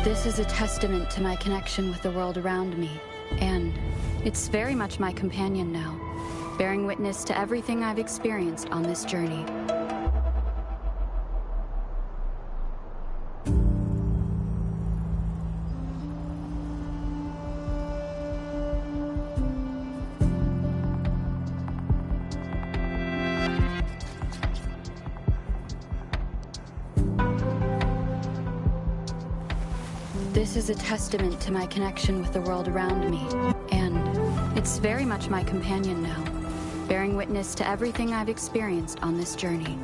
This is a testament to my connection with the world around me, and it's very much my companion now, bearing witness to everything I've experienced on this journey. This is a testament to my connection with the world around me, and it's very much my companion now, bearing witness to everything I've experienced on this journey.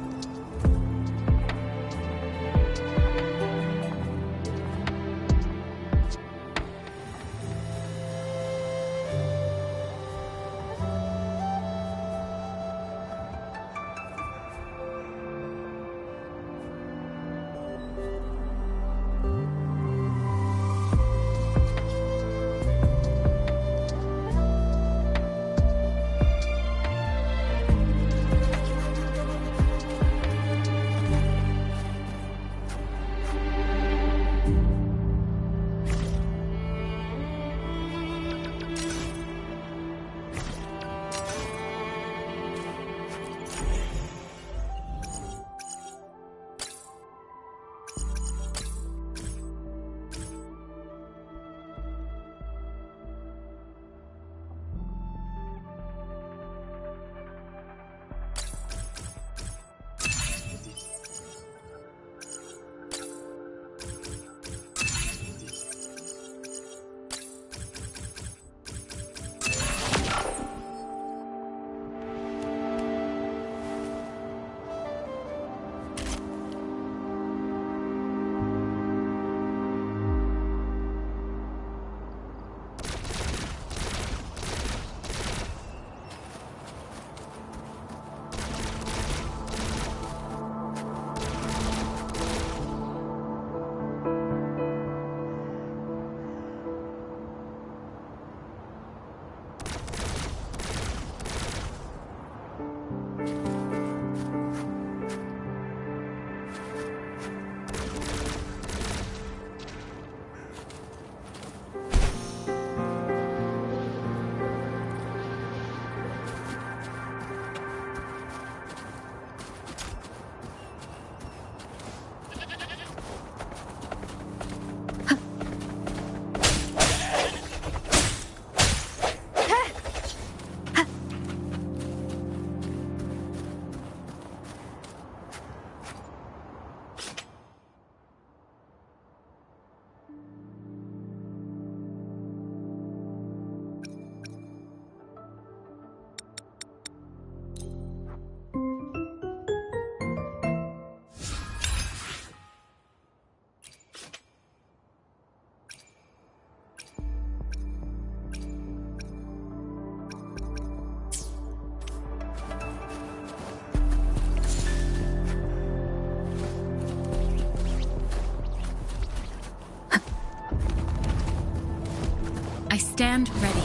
I stand ready.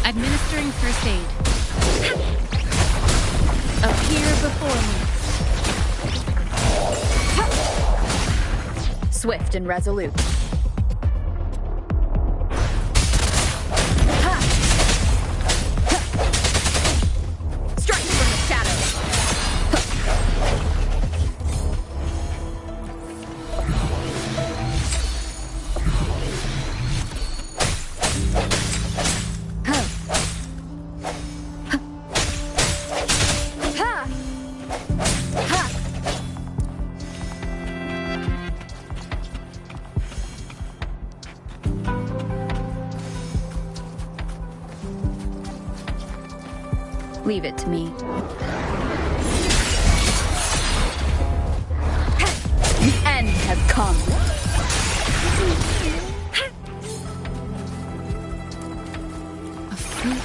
Administering first aid. Appear before me. Swift and resolute. Strike from the shadows. Leave it to me. The end has come. A fruit.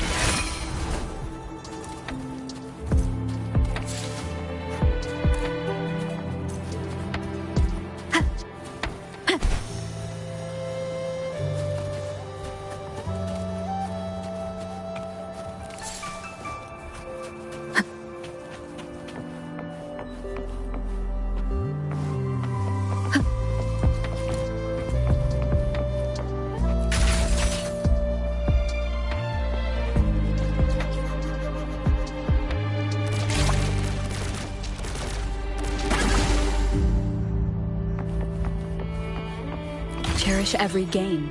cherish every gain.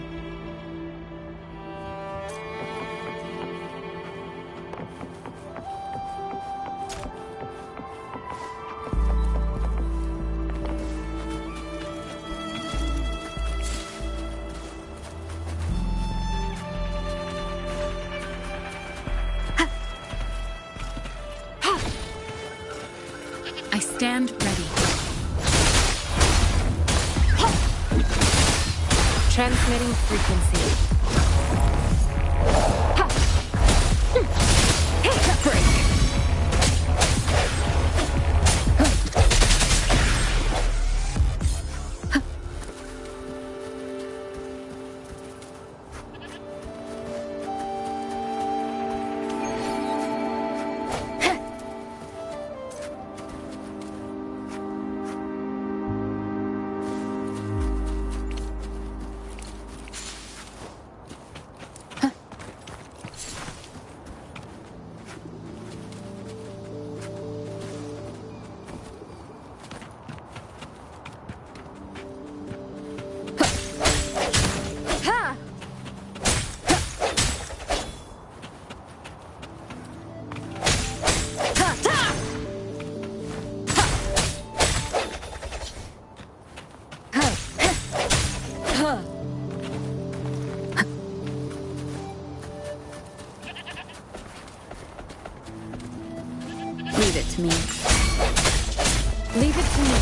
I stand ready. Transmitting frequency. Break. Leave it to me. Leave it to me.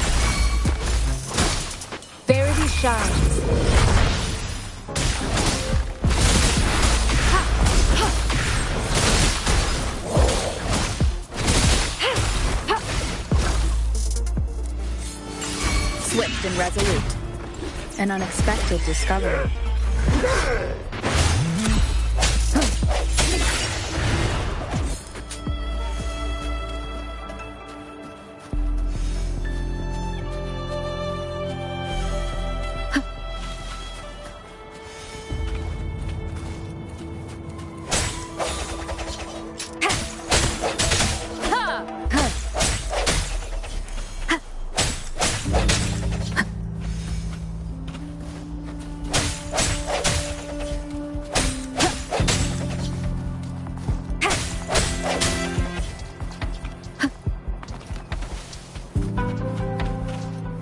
Verity shines. Swift and resolute. An unexpected discovery.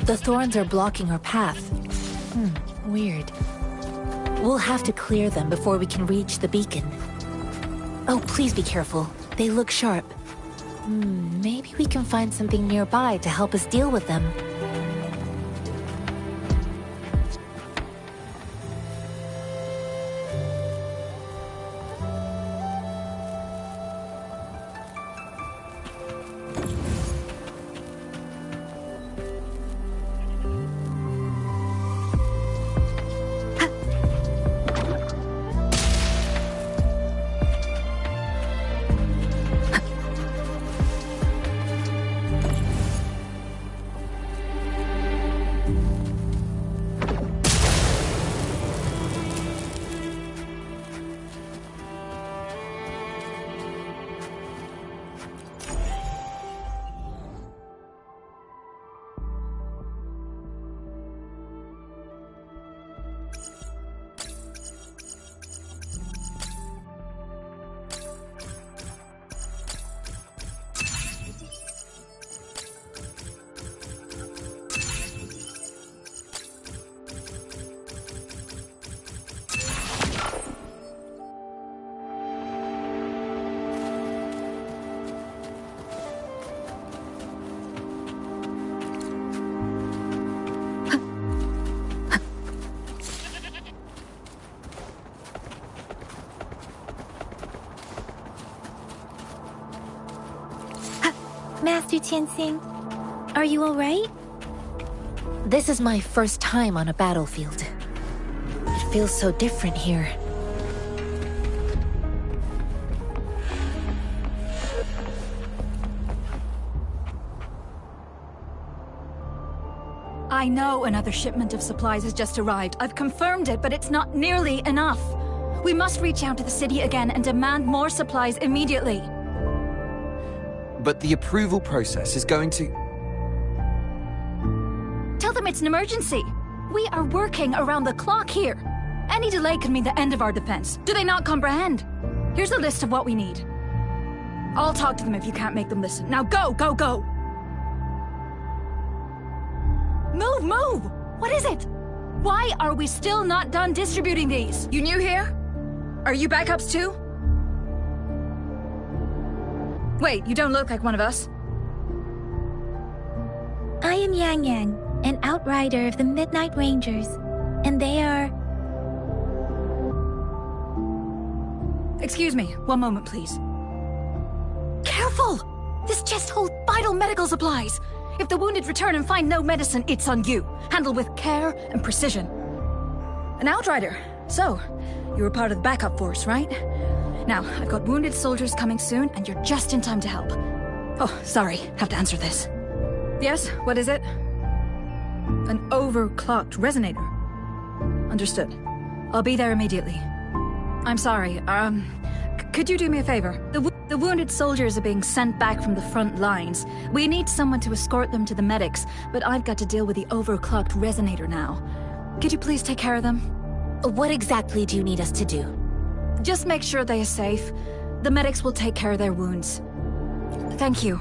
The thorns are blocking our path. Weird. We'll have to clear them before we can reach the beacon. Oh, please be careful. They look sharp. Maybe we can find something nearby to help us deal with them. Master Tianxing, are you all right? This is my first time on a battlefield. It feels so different here. I know another shipment of supplies has just arrived. I've confirmed it, but it's not nearly enough. We must reach out to the city again and demand more supplies immediately. But the approval process is going to... Tell them it's an emergency. We are working around the clock here. Any delay could mean the end of our defense. Do they not comprehend? Here's a list of what we need. I'll talk to them if you can't make them listen. Now go, go, go! Move, move! What is it? Why are we still not done distributing these? You new here? Are you backups too? Wait, you don't look like one of us. I am Yang Yang, an outrider of the Midnight Rangers, and they are... Excuse me, one moment, please. Careful! This chest holds vital medical supplies. If the wounded return and find no medicine, it's on you. Handled with care and precision. An outrider. So, you were part of the backup force, right? Now, I've got wounded soldiers coming soon, and you're just in time to help. Oh, sorry, have to answer this. Yes, what is it? An overclocked resonator. Understood. I'll be there immediately. I'm sorry, could you do me a favor? The wounded soldiers are being sent back from the front lines. We need someone to escort them to the medics, but I've got to deal with the overclocked resonator now. Could you please take care of them? What exactly do you need us to do? Just make sure they are safe. The medics will take care of their wounds. Thank you.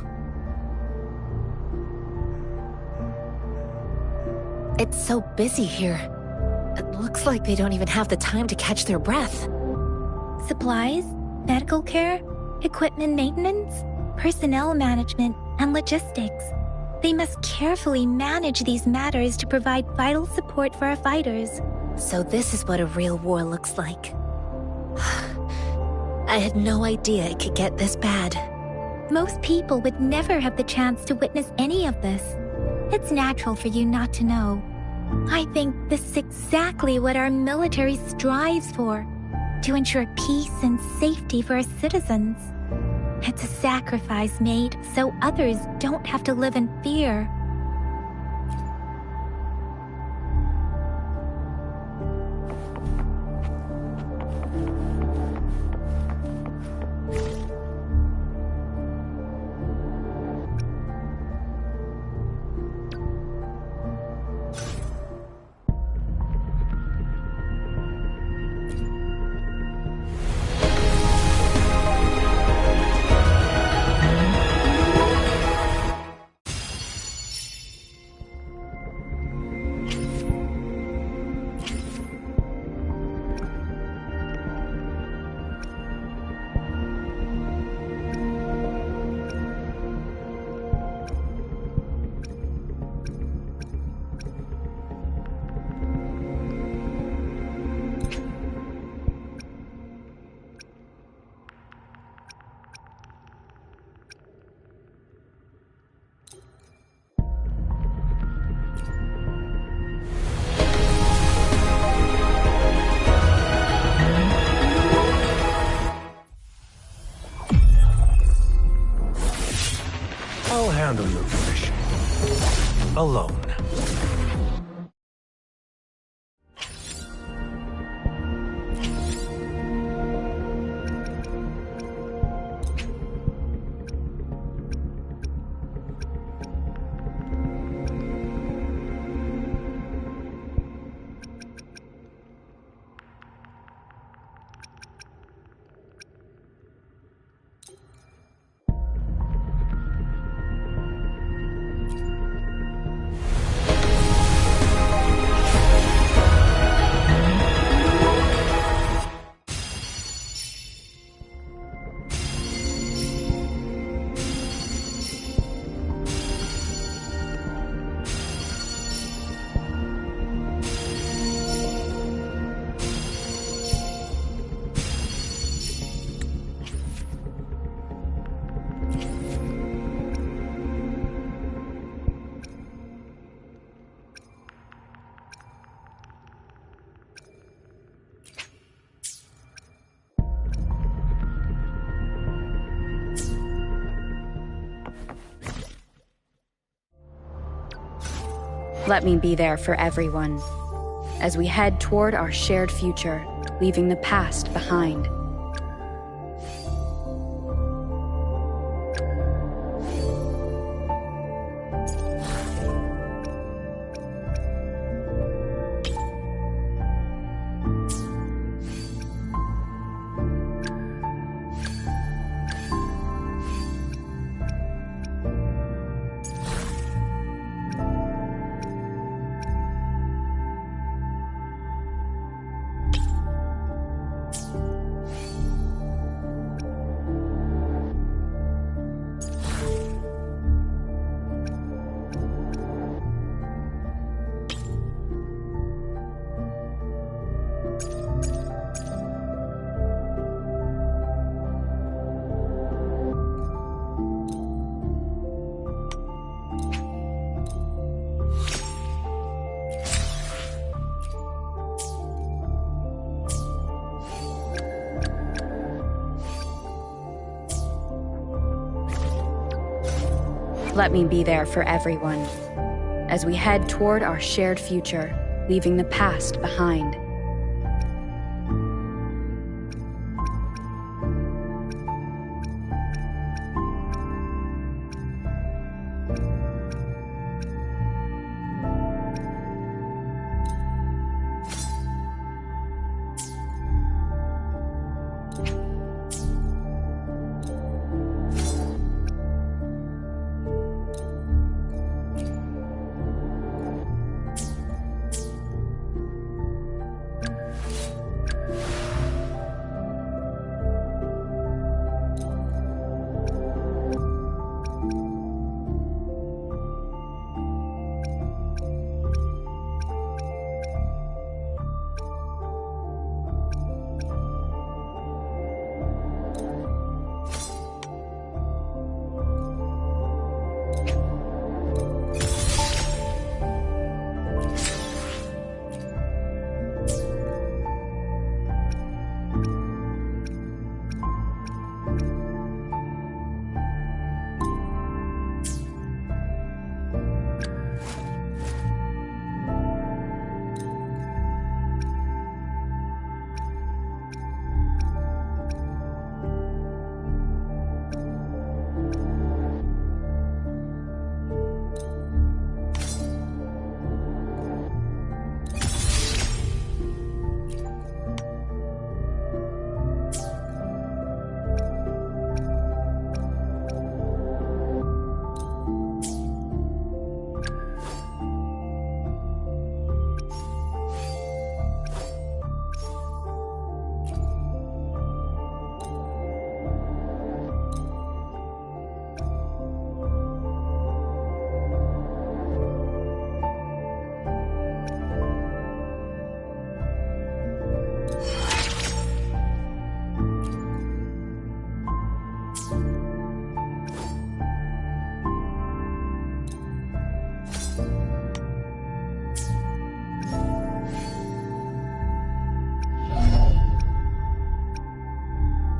It's so busy here. It looks like they don't even have the time to catch their breath. Supplies, medical care, equipment maintenance, personnel management, and logistics. They must carefully manage these matters to provide vital support for our fighters. So this is what a real war looks like. I had no idea it could get this bad. Most people would never have the chance to witness any of this. It's natural for you not to know. I think this is exactly what our military strives for, to ensure peace and safety for our citizens. It's a sacrifice made so others don't have to live in fear. I'll handle your mission. Alone. Let me be there for everyone, as we head toward our shared future, leaving the past behind. Let me be there for everyone, as we head toward our shared future, leaving the past behind.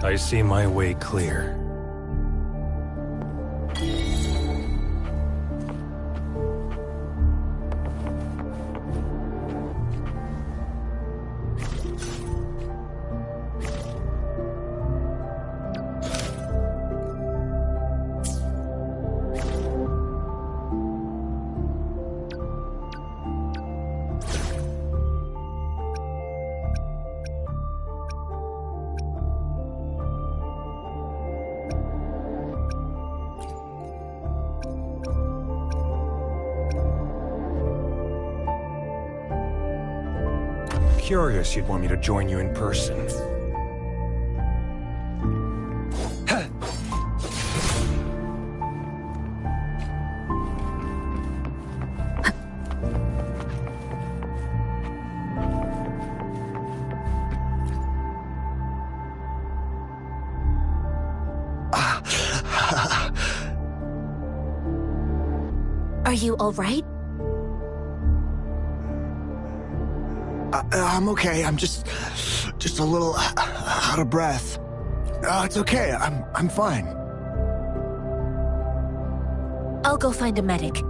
I see my way clear. Curious you'd want me to join you in person. Are you all right? I'm okay. I'm just a little out of breath. It's okay. I'm fine. I'll go find a medic.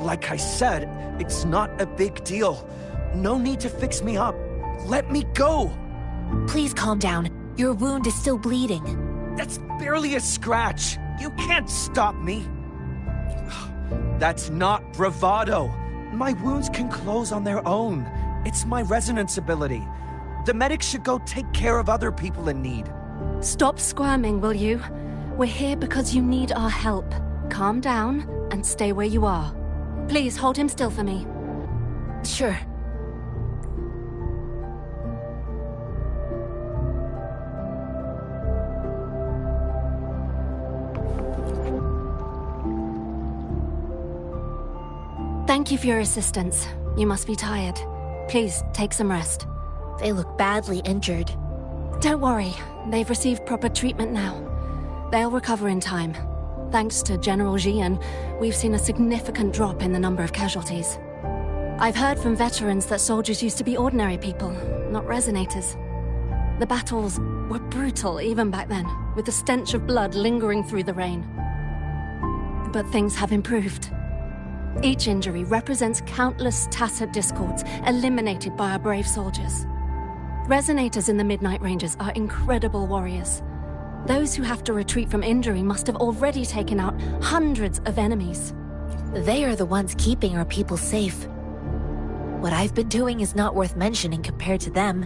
Like I said, it's not a big deal. No need to fix me up. Let me go! Please calm down. Your wound is still bleeding. That's barely a scratch. You can't stop me. That's not bravado. My wounds can close on their own. It's my resonance ability. The medics should go take care of other people in need. Stop squirming, will you? We're here because you need our help. Calm down and stay where you are. Please hold him still for me. Sure. Thank you for your assistance. You must be tired. Please, take some rest. They look badly injured. Don't worry. They've received proper treatment now. They'll recover in time. Thanks to General Jian, we've seen a significant drop in the number of casualties. I've heard from veterans that soldiers used to be ordinary people, not resonators. The battles were brutal even back then, with the stench of blood lingering through the rain. But things have improved. Each injury represents countless tacit discords eliminated by our brave soldiers. Resonators in the Midnight Rangers are incredible warriors. Those who have to retreat from injury must have already taken out hundreds of enemies. They are the ones keeping our people safe. What I've been doing is not worth mentioning compared to them.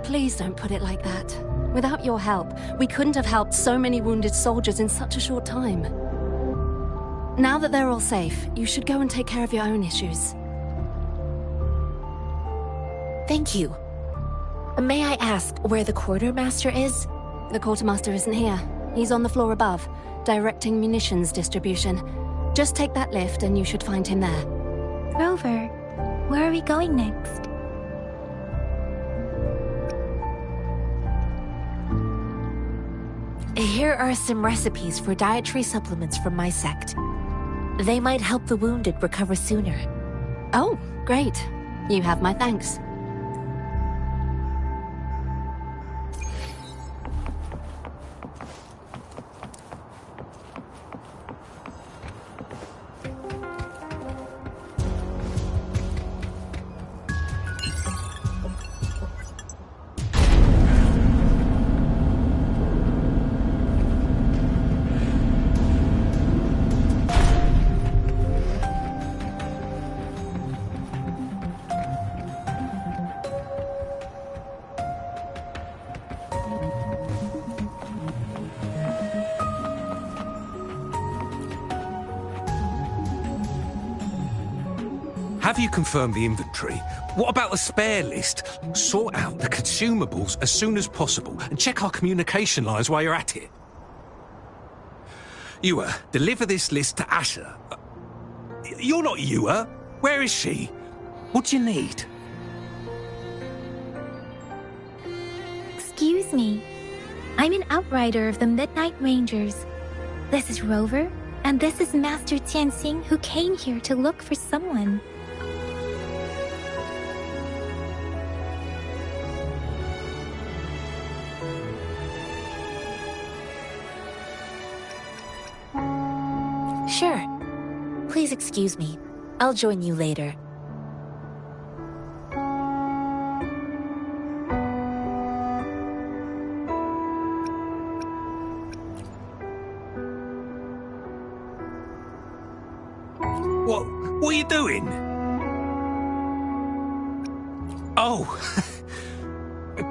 Please don't put it like that. Without your help, we couldn't have helped so many wounded soldiers in such a short time. Now that they're all safe, you should go and take care of your own issues. Thank you. May I ask where the quartermaster is? The quartermaster isn't here. He's on the floor above, directing munitions distribution. Just take that lift and you should find him there. Rover, where are we going next? Here are some recipes for dietary supplements from my sect. They might help the wounded recover sooner. Oh, great. You have my thanks. Have you confirmed the inventory? What about the spare list? Sort out the consumables as soon as possible and check our communication lines while you're at it. Yua, deliver this list to Asher. You're not Yua. Where is she? What do you need? Excuse me. I'm an outrider of the Midnight Rangers. This is Rover, and this is Master Tianxing, who came here to look for someone. Sure. Please excuse me. I'll join you later. What are you doing? Oh.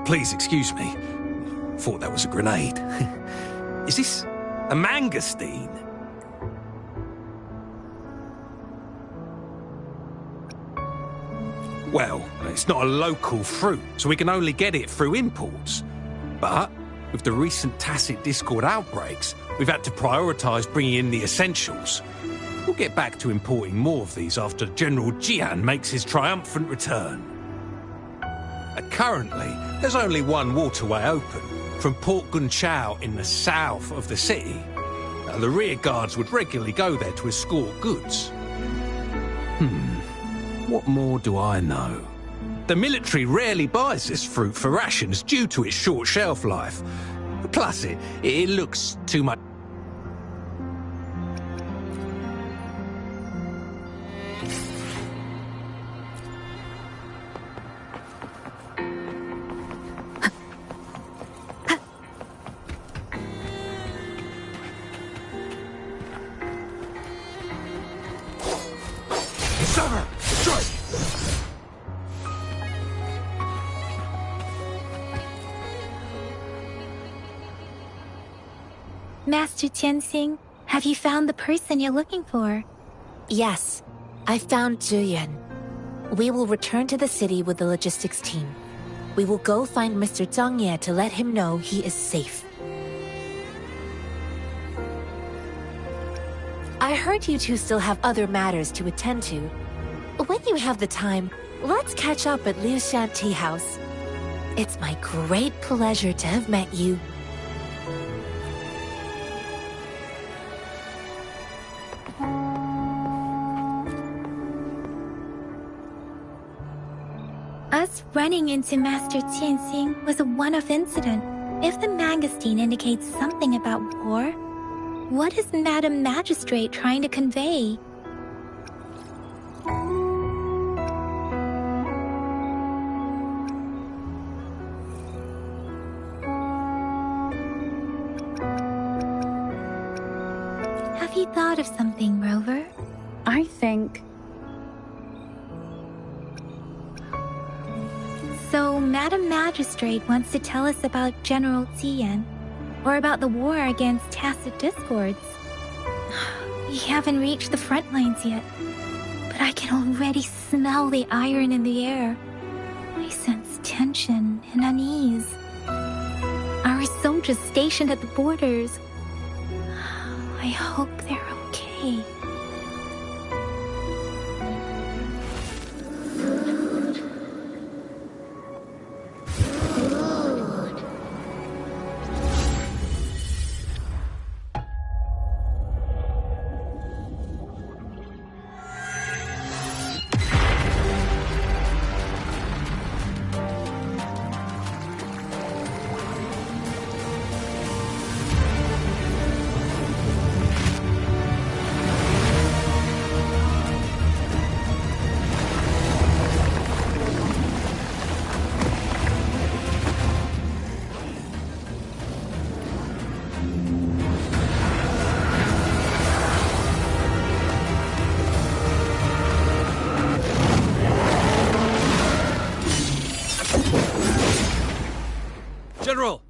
Please excuse me. Thought that was a grenade. Is this a mangosteen? Well, it's not a local fruit, so we can only get it through imports. But with the recent tacit discord outbreaks, we've had to prioritise bringing in the essentials. We'll get back to importing more of these after General Jian makes his triumphant return. Currently, there's only one waterway open, from Port Gunchao in the south of the city. The rear guards would regularly go there to escort goods. What more do I know? The military rarely buys this fruit for rations due to its short shelf life. Plus, it looks too much. Master Tianxing, have you found the person you're looking for? Yes, I found Zhuyan. We will return to the city with the logistics team. We will go find Mr. Zhang Ye to let him know he is safe. I heard you two still have other matters to attend to. When you have the time, let's catch up at Liu Shan Tea House. It's my great pleasure to have met you. Us running into Master Tianxing was a one-off incident. If the magazine indicates something about war, what is Madam Magistrate trying to convey? Have you thought of something, Rover? I think... So, Madam Magistrate wants to tell us about General Ziyan, or about the war against tacit discords. We haven't reached the front lines yet, but I can already smell the iron in the air. I sense tension and unease. Our soldiers stationed at the borders. I hope they're okay. General!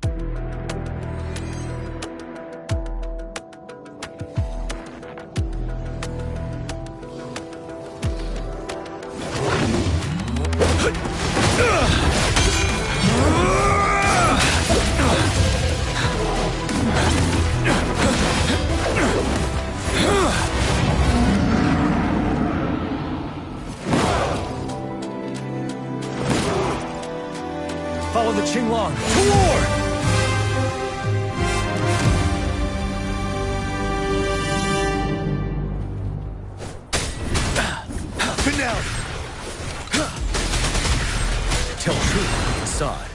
Follow the Qinglong. Toward! Finale! Tell truth on the facade.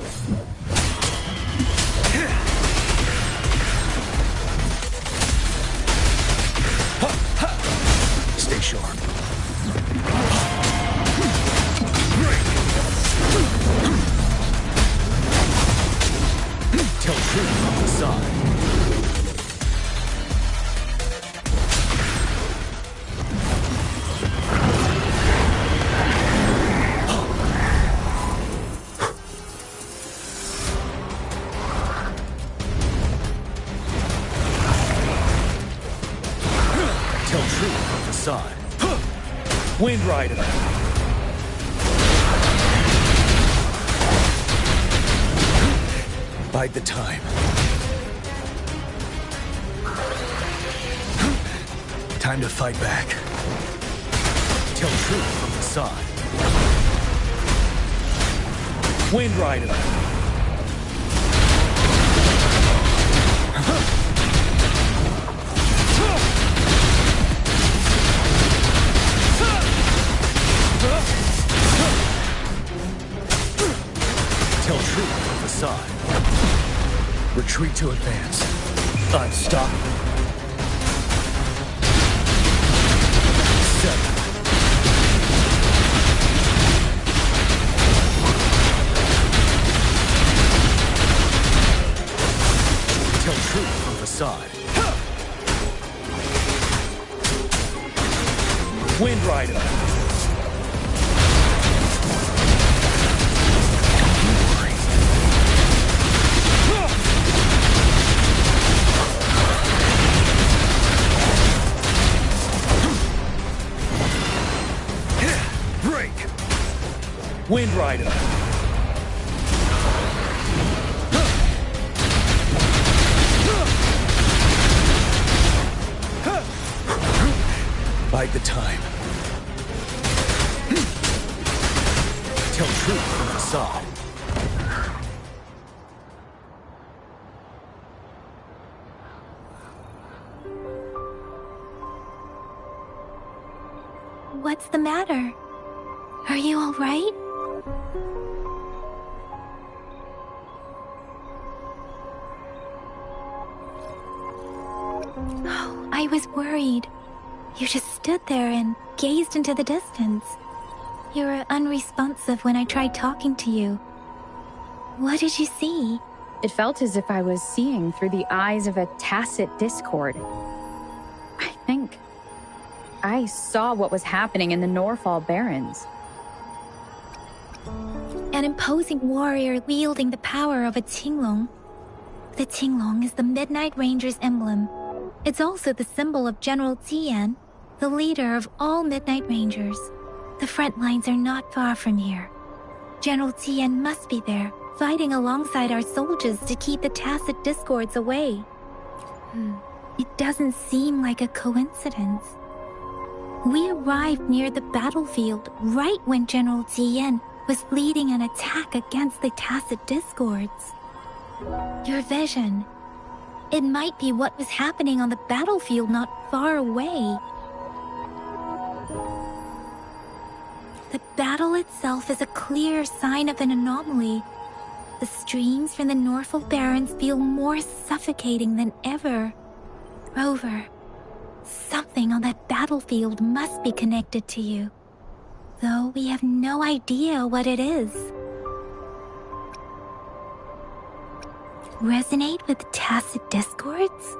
Stay sharp. Tell truth on the side. Tell truth on the side. Wind Rider. Bide the time. Time to fight back. Tell truth from the side. Wind Rider. Tell truth from the side. Retreat to advance. Unstoppable. 7. Tell truth from the side. Wind Rider. Wind Rider. Bide the time. Tell truth from facade. What's the matter? Are you all right? Oh, I was worried. You just stood there and gazed into the distance. You were unresponsive when I tried talking to you. What did you see? It felt as if I was seeing through the eyes of a tacit discord. I think I saw what was happening in the Norfall Barrens. An imposing warrior wielding the power of a Tinglong. The Tinglong is the Midnight Ranger's emblem. It's also the symbol of General Tian, the leader of all Midnight Rangers. The front lines are not far from here. General Tian must be there, fighting alongside our soldiers to keep the tacit discords away. It doesn't seem like a coincidence. We arrived near the battlefield right when General Tian was leading an attack against the tacit discords. Your vision. It might be what was happening on the battlefield not far away. The battle itself is a clear sign of an anomaly. The streams from the Norfall Barrens feel more suffocating than ever. Rover, something on that battlefield must be connected to you, though we have no idea what it is. Resonate with tacit discords?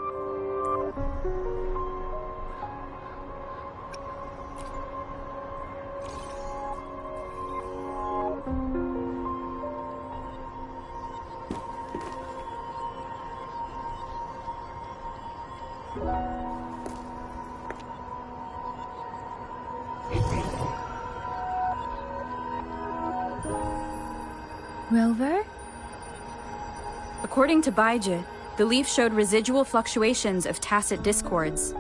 Rover? According to Baiji, the leaf showed residual fluctuations of tacit discords.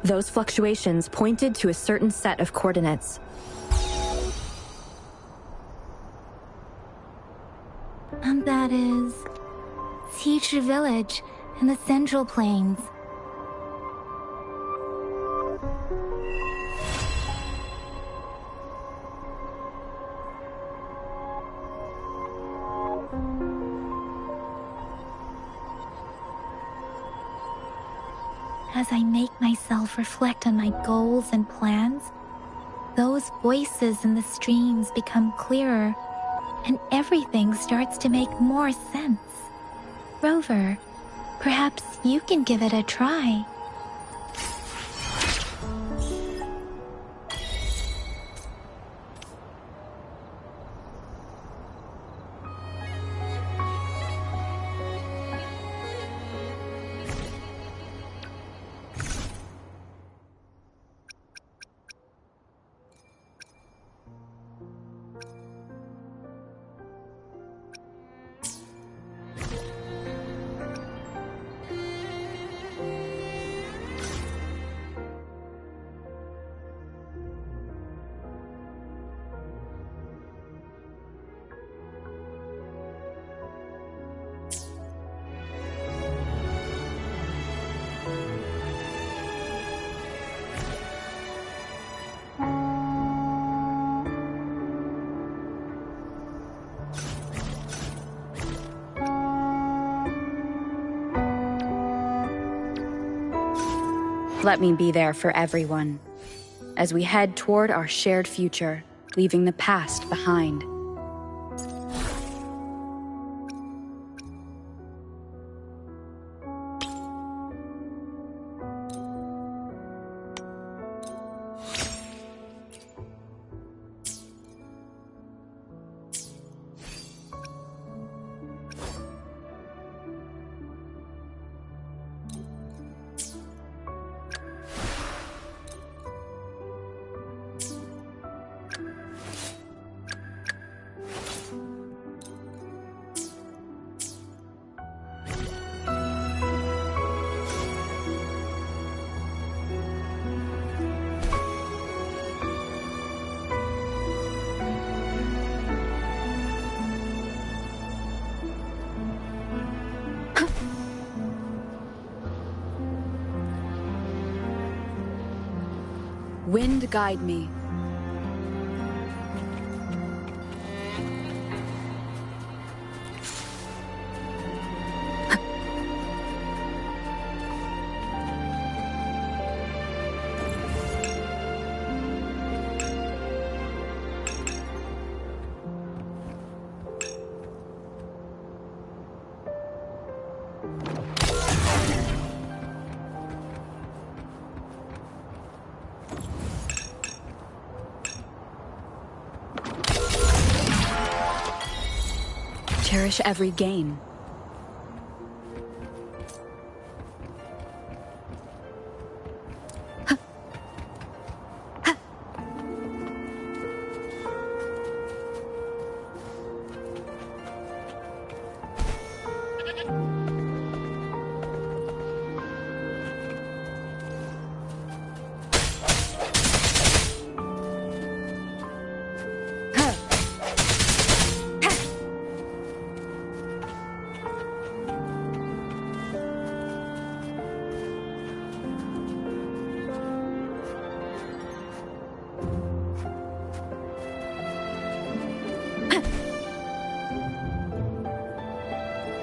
Those fluctuations pointed to a certain set of coordinates. And that is Teacher Village in the Central Plains. As I make myself reflect on my goals and plans, those voices in the streams become clearer, and everything starts to make more sense. Rover, perhaps you can give it a try. Let me be there for everyone, as we head toward our shared future, leaving the past behind. Wind guide me. Cherish every gain.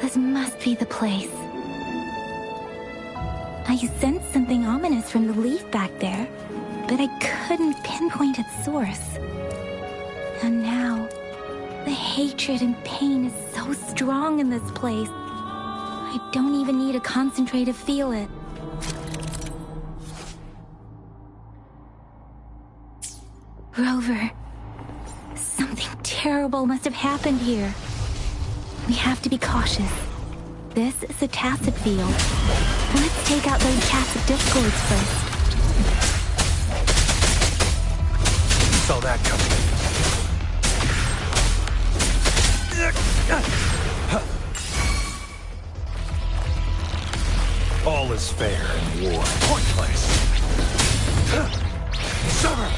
This must be the place. I sensed something ominous from the leaf back there, but I couldn't pinpoint its source. And now, the hatred and pain is so strong in this place. I don't even need to concentrate to feel it. Rover, something terrible must have happened here. We have to be cautious. This is a tacit field. Let's take out those tacit discords first. Saw that coming. All is fair in war. Point place. Summer.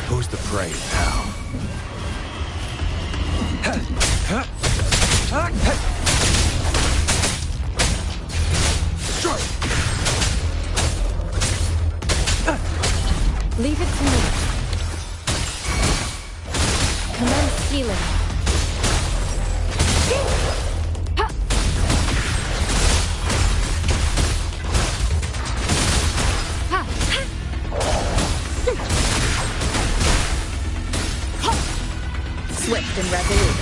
Who's the prey now? Leave it to me. Commence healing. Swift and resolute.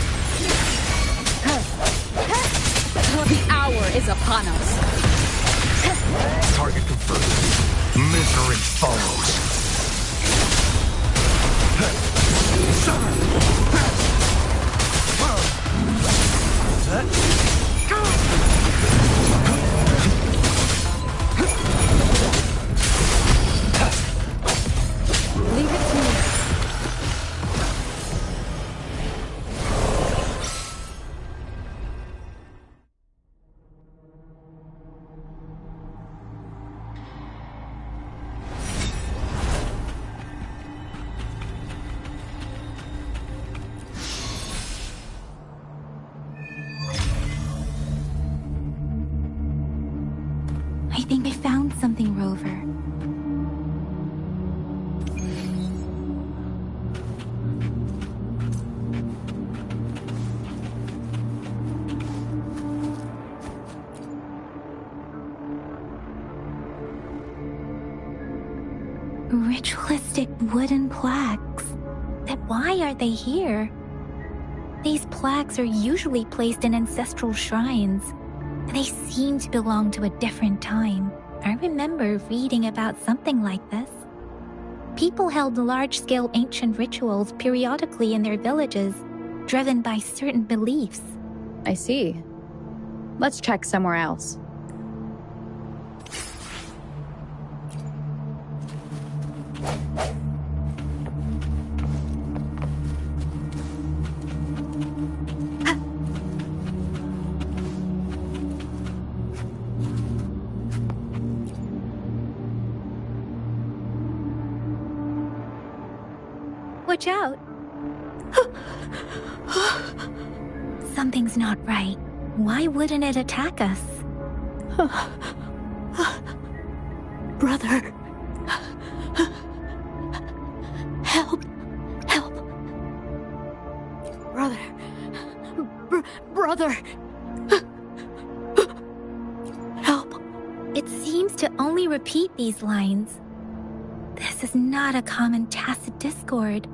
The hour is upon us. Target confirmed. Misery follows. Leave it to me. I think I found something, Rover. Ritualistic wooden plaques. But why are they here? These plaques are usually placed in ancestral shrines. They seem to belong to a different time. I remember reading about something like this. People held large-scale ancient rituals periodically in their villages, driven by certain beliefs. I see. Let's check somewhere else. watch out. Something's not right. Why wouldn't it attack us? Brother. Help. Help. Brother. Brother. Help. It seems to only repeat these lines. This is not a common tacit discord.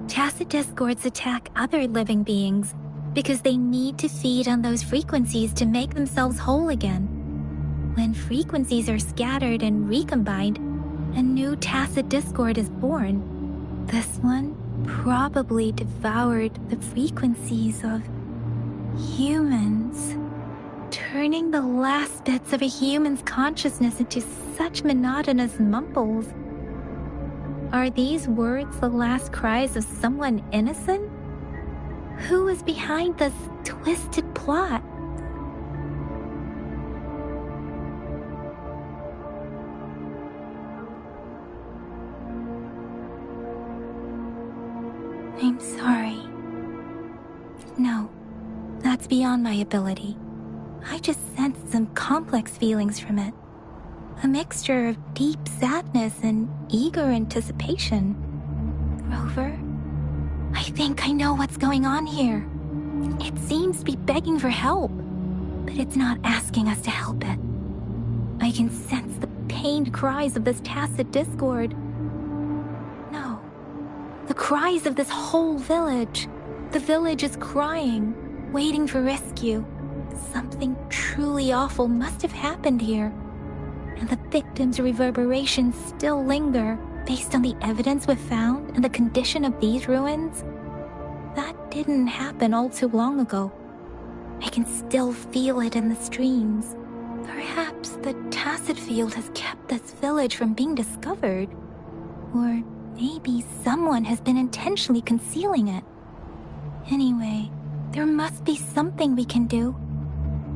Tacit discords attack other living beings because they need to feed on those frequencies to make themselves whole again. When frequencies are scattered and recombined, a new tacit discord is born. This one probably devoured the frequencies of humans, turning the last bits of a human's consciousness into such monotonous mumbles. Are these words the last cries of someone innocent? Who is behind this twisted plot? I'm sorry. No, that's beyond my ability. I just sensed some complex feelings from it. A mixture of deep sadness and eager anticipation. Rover, I think I know what's going on here. It seems to be begging for help, but it's not asking us to help it. I can sense the pained cries of this tacit discord. No, the cries of this whole village. The village is crying, waiting for rescue. Something truly awful must have happened here, and the victims' reverberations still linger based on the evidence we've found and the condition of these ruins. That didn't happen all too long ago. I can still feel it in the streams. Perhaps the tacit field has kept this village from being discovered. Or maybe someone has been intentionally concealing it. Anyway, there must be something we can do.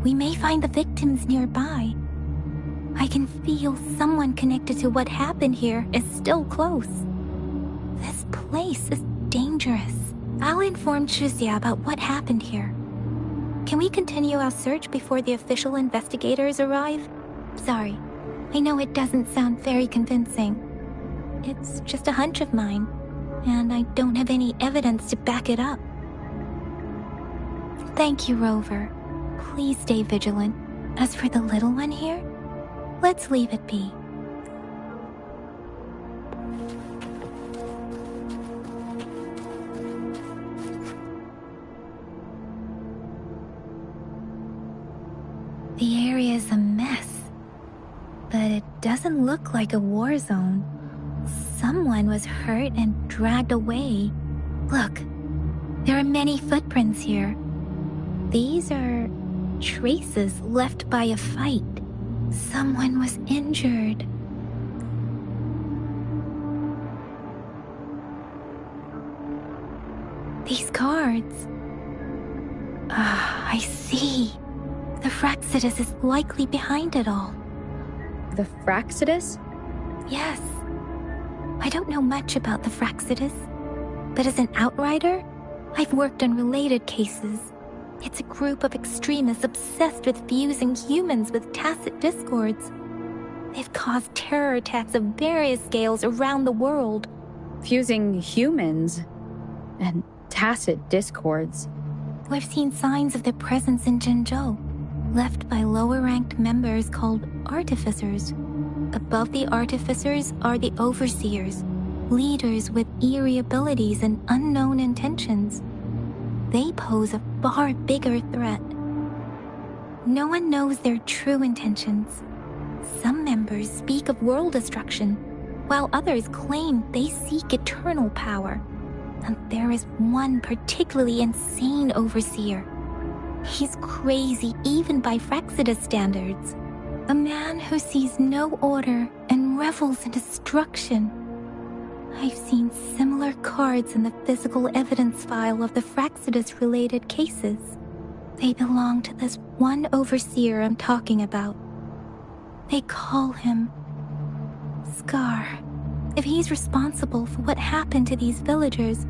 We may find the victims nearby. I can feel someone connected to what happened here is still close. This place is dangerous. I'll inform Shuzia about what happened here. Can we continue our search before the official investigators arrive? Sorry, I know it doesn't sound very convincing. It's just a hunch of mine, and I don't have any evidence to back it up. Thank you, Rover. Please stay vigilant. As for the little one here, let's leave it be. The area is a mess, but it doesn't look like a war zone. Someone was hurt and dragged away. Look, there are many footprints here. These are traces left by a fight. Someone was injured. These cards. I see. The Fraxidus is likely behind it all. The Fraxidus? Yes. I don't know much about the Fraxidus, but as an outrider, I've worked on related cases. It's a group of extremists obsessed with fusing humans with tacit discords. They've caused terror attacks of various scales around the world. Fusing humans and tacit discords. We've seen signs of their presence in Jinzhou, left by lower-ranked members called artificers. Above the artificers are the overseers, leaders with eerie abilities and unknown intentions. They pose a far bigger threat. No one knows their true intentions. Some members speak of world destruction, while others claim they seek eternal power. And there is one particularly insane overseer. He's crazy even by Fraxidus standards. A man who sees no order and revels in destruction. I've seen similar cards in the physical evidence file of the Fraxidus-related cases. They belong to this one overseer I'm talking about. They call him Scar. If he's responsible for what happened to these villagers,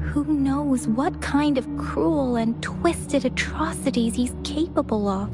who knows what kind of cruel and twisted atrocities he's capable of?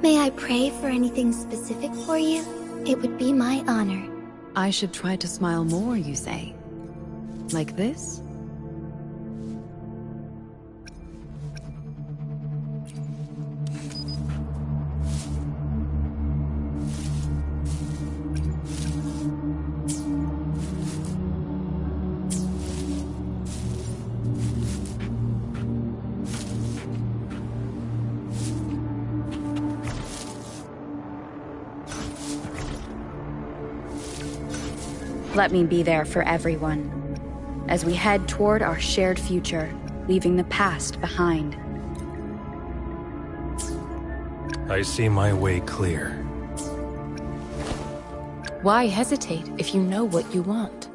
May I pray for anything specific for you? It would be my honor. I should try to smile more, you say? Like this? Let me be there for everyone, as we head toward our shared future, leaving the past behind. I see my way clear. Why hesitate if you know what you want?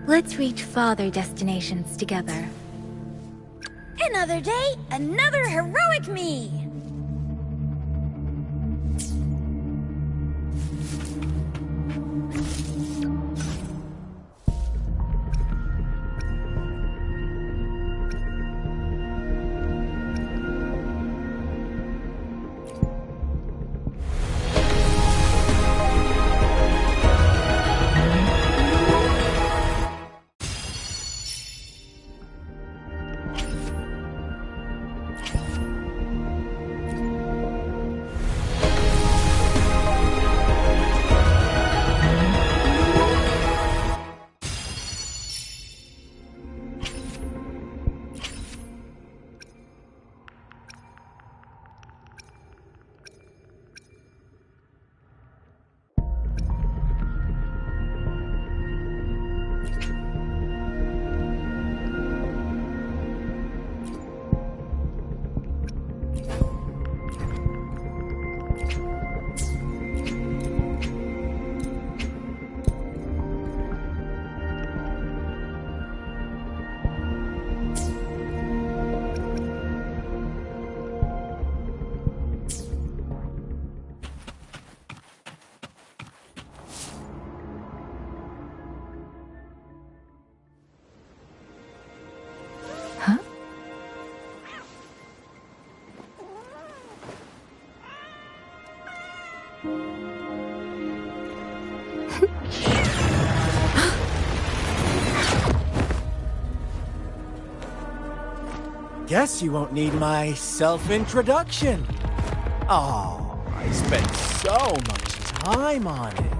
Let's reach farther destinations together. Another day, another heroic me! Guess you won't need my self-introduction. Oh, I spent so much time on it.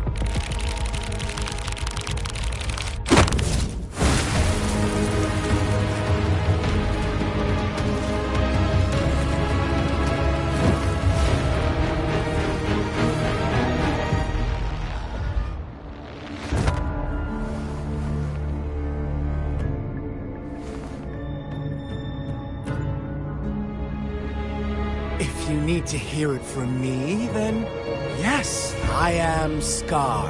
If you need to hear it from me, then yes, I am Scar,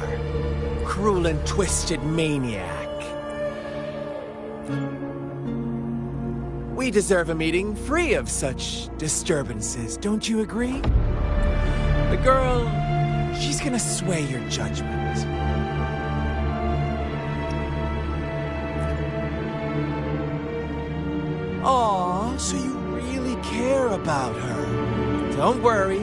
cruel and twisted maniac. We deserve a meeting free of such disturbances, don't you agree? The girl, she's gonna sway your judgment. Aw, so you really care about her. Don't worry.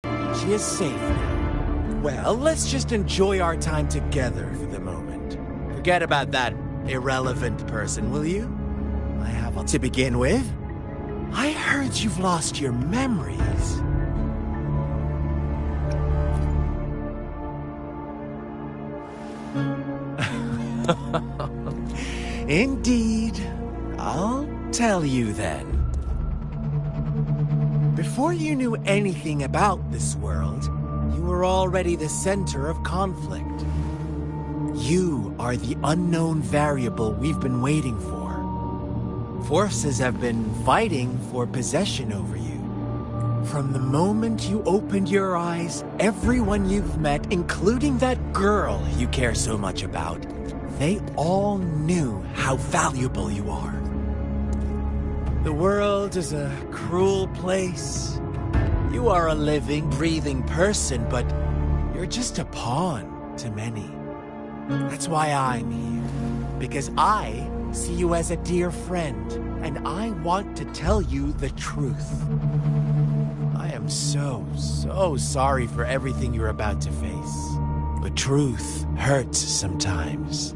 She is safe now. Well, let's just enjoy our time together for the moment. Forget about that irrelevant person, will you? I have to begin with. I heard you've lost your memories. Indeed. I'll tell you then. Before you knew anything about this world, you were already the center of conflict. You are the unknown variable we've been waiting for. Forces have been fighting for possession over you. From the moment you opened your eyes, everyone you've met, including that girl you care so much about, they all knew how valuable you are. The world is a cruel place. You are a living, breathing person, but you're just a pawn to many. That's why I'm here. Because I see you as a dear friend, and I want to tell you the truth. I am so sorry for everything you're about to face. But truth hurts sometimes.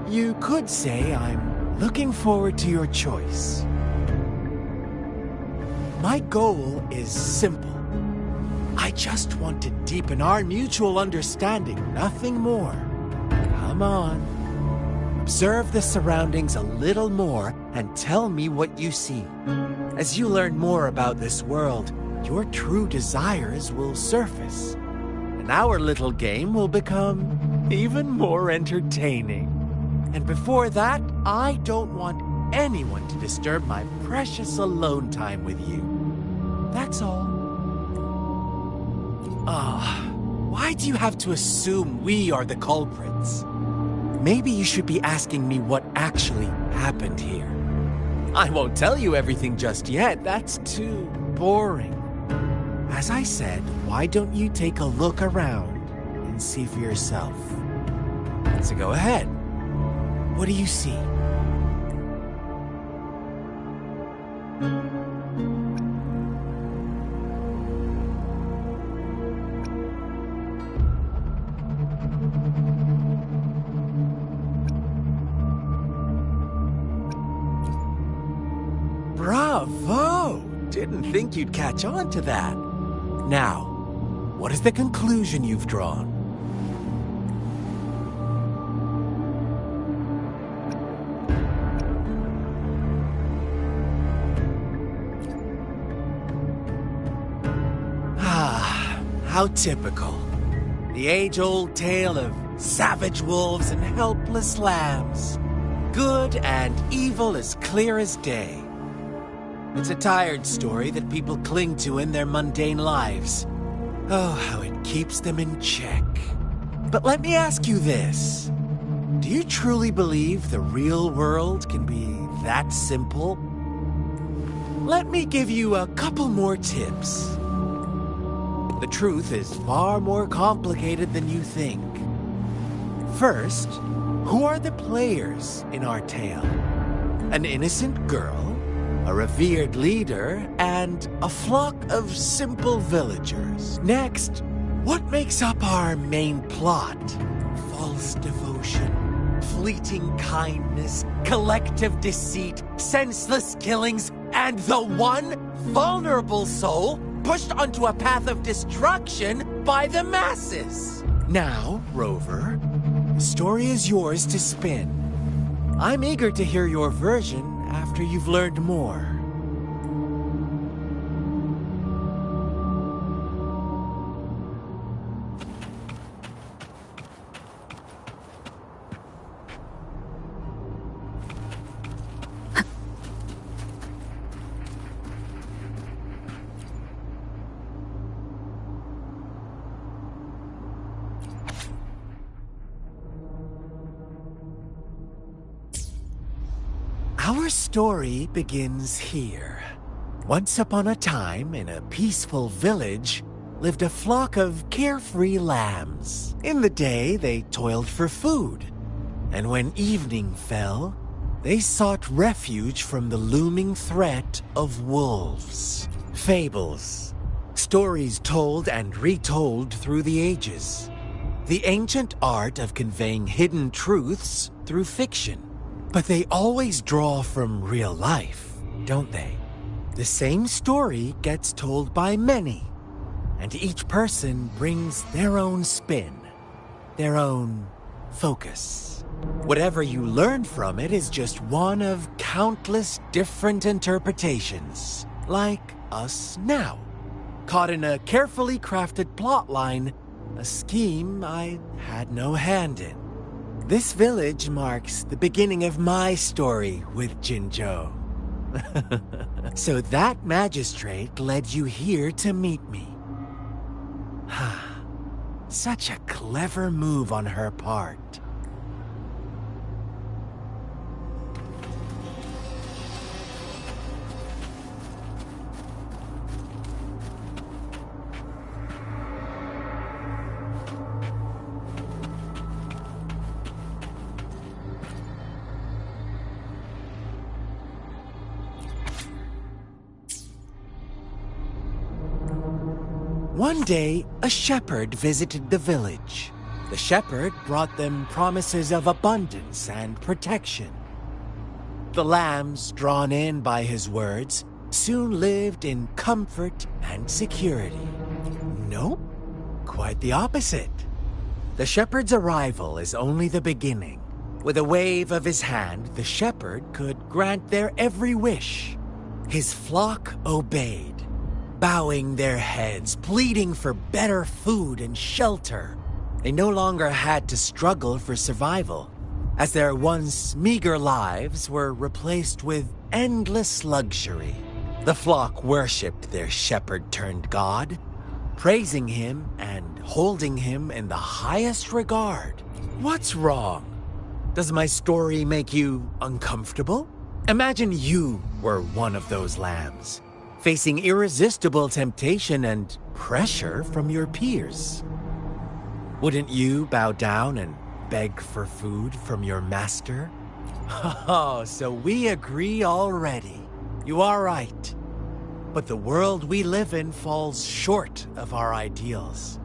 You could say I'm looking forward to your choice. My goal is simple. I just want to deepen our mutual understanding, nothing more. Come on. Observe the surroundings a little more and tell me what you see. As you learn more about this world, your true desires will surface. And our little game will become even more entertaining. And before that, I don't want anyone to disturb my precious alone time with you. That's all. Why do you have to assume we are the culprits? Maybe you should be asking me what actually happened here. I won't tell you everything just yet. That's too boring. As I said, why don't you take a look around and see for yourself? So go ahead. What do you see? Bravo! Didn't think you'd catch on to that. Now, what is the conclusion you've drawn? How typical. The age-old tale of savage wolves and helpless lambs. Good and evil as clear as day. It's a tired story that people cling to in their mundane lives. Oh, how it keeps them in check. But let me ask you this. Do you truly believe the real world can be that simple? Let me give you a couple more tips. The truth is far more complicated than you think. First, who are the players in our tale? An innocent girl? a revered leader, and a flock of simple villagers. Next, what makes up our main plot? False devotion, fleeting kindness, collective deceit, senseless killings, and the one vulnerable soul pushed onto a path of destruction by the masses. Now, Rover, the story is yours to spin. I'm eager to hear your version after you've learned more. Our story begins here. Once upon a time, in a peaceful village, lived a flock of carefree lambs. In the day, they toiled for food, and when evening fell, they sought refuge from the looming threat of wolves. Fables, stories told and retold through the ages. The ancient art of conveying hidden truths through fiction. But they always draw from real life, don't they? The same story gets told by many, and each person brings their own spin, their own focus. Whatever you learn from it is just one of countless different interpretations, like us now, caught in a carefully crafted plotline, a scheme I had no hand in. This village marks the beginning of my story with Jinzhou. So that magistrate led you here to meet me. Such a clever move on her part. One day, a shepherd visited the village. The shepherd brought them promises of abundance and protection. The lambs, drawn in by his words, soon lived in comfort and security. Nope, quite the opposite. The shepherd's arrival is only the beginning. With a wave of his hand, the shepherd could grant their every wish. His flock obeyed, bowing their heads, pleading for better food and shelter. They no longer had to struggle for survival, as their once meager lives were replaced with endless luxury. The flock worshipped their shepherd-turned-god, praising him and holding him in the highest regard. What's wrong? Does my story make you uncomfortable? Imagine you were one of those lambs, facing irresistible temptation and pressure from your peers. Wouldn't you bow down and beg for food from your master? Oh, so we agree already. You are right. But the world we live in falls short of our ideals.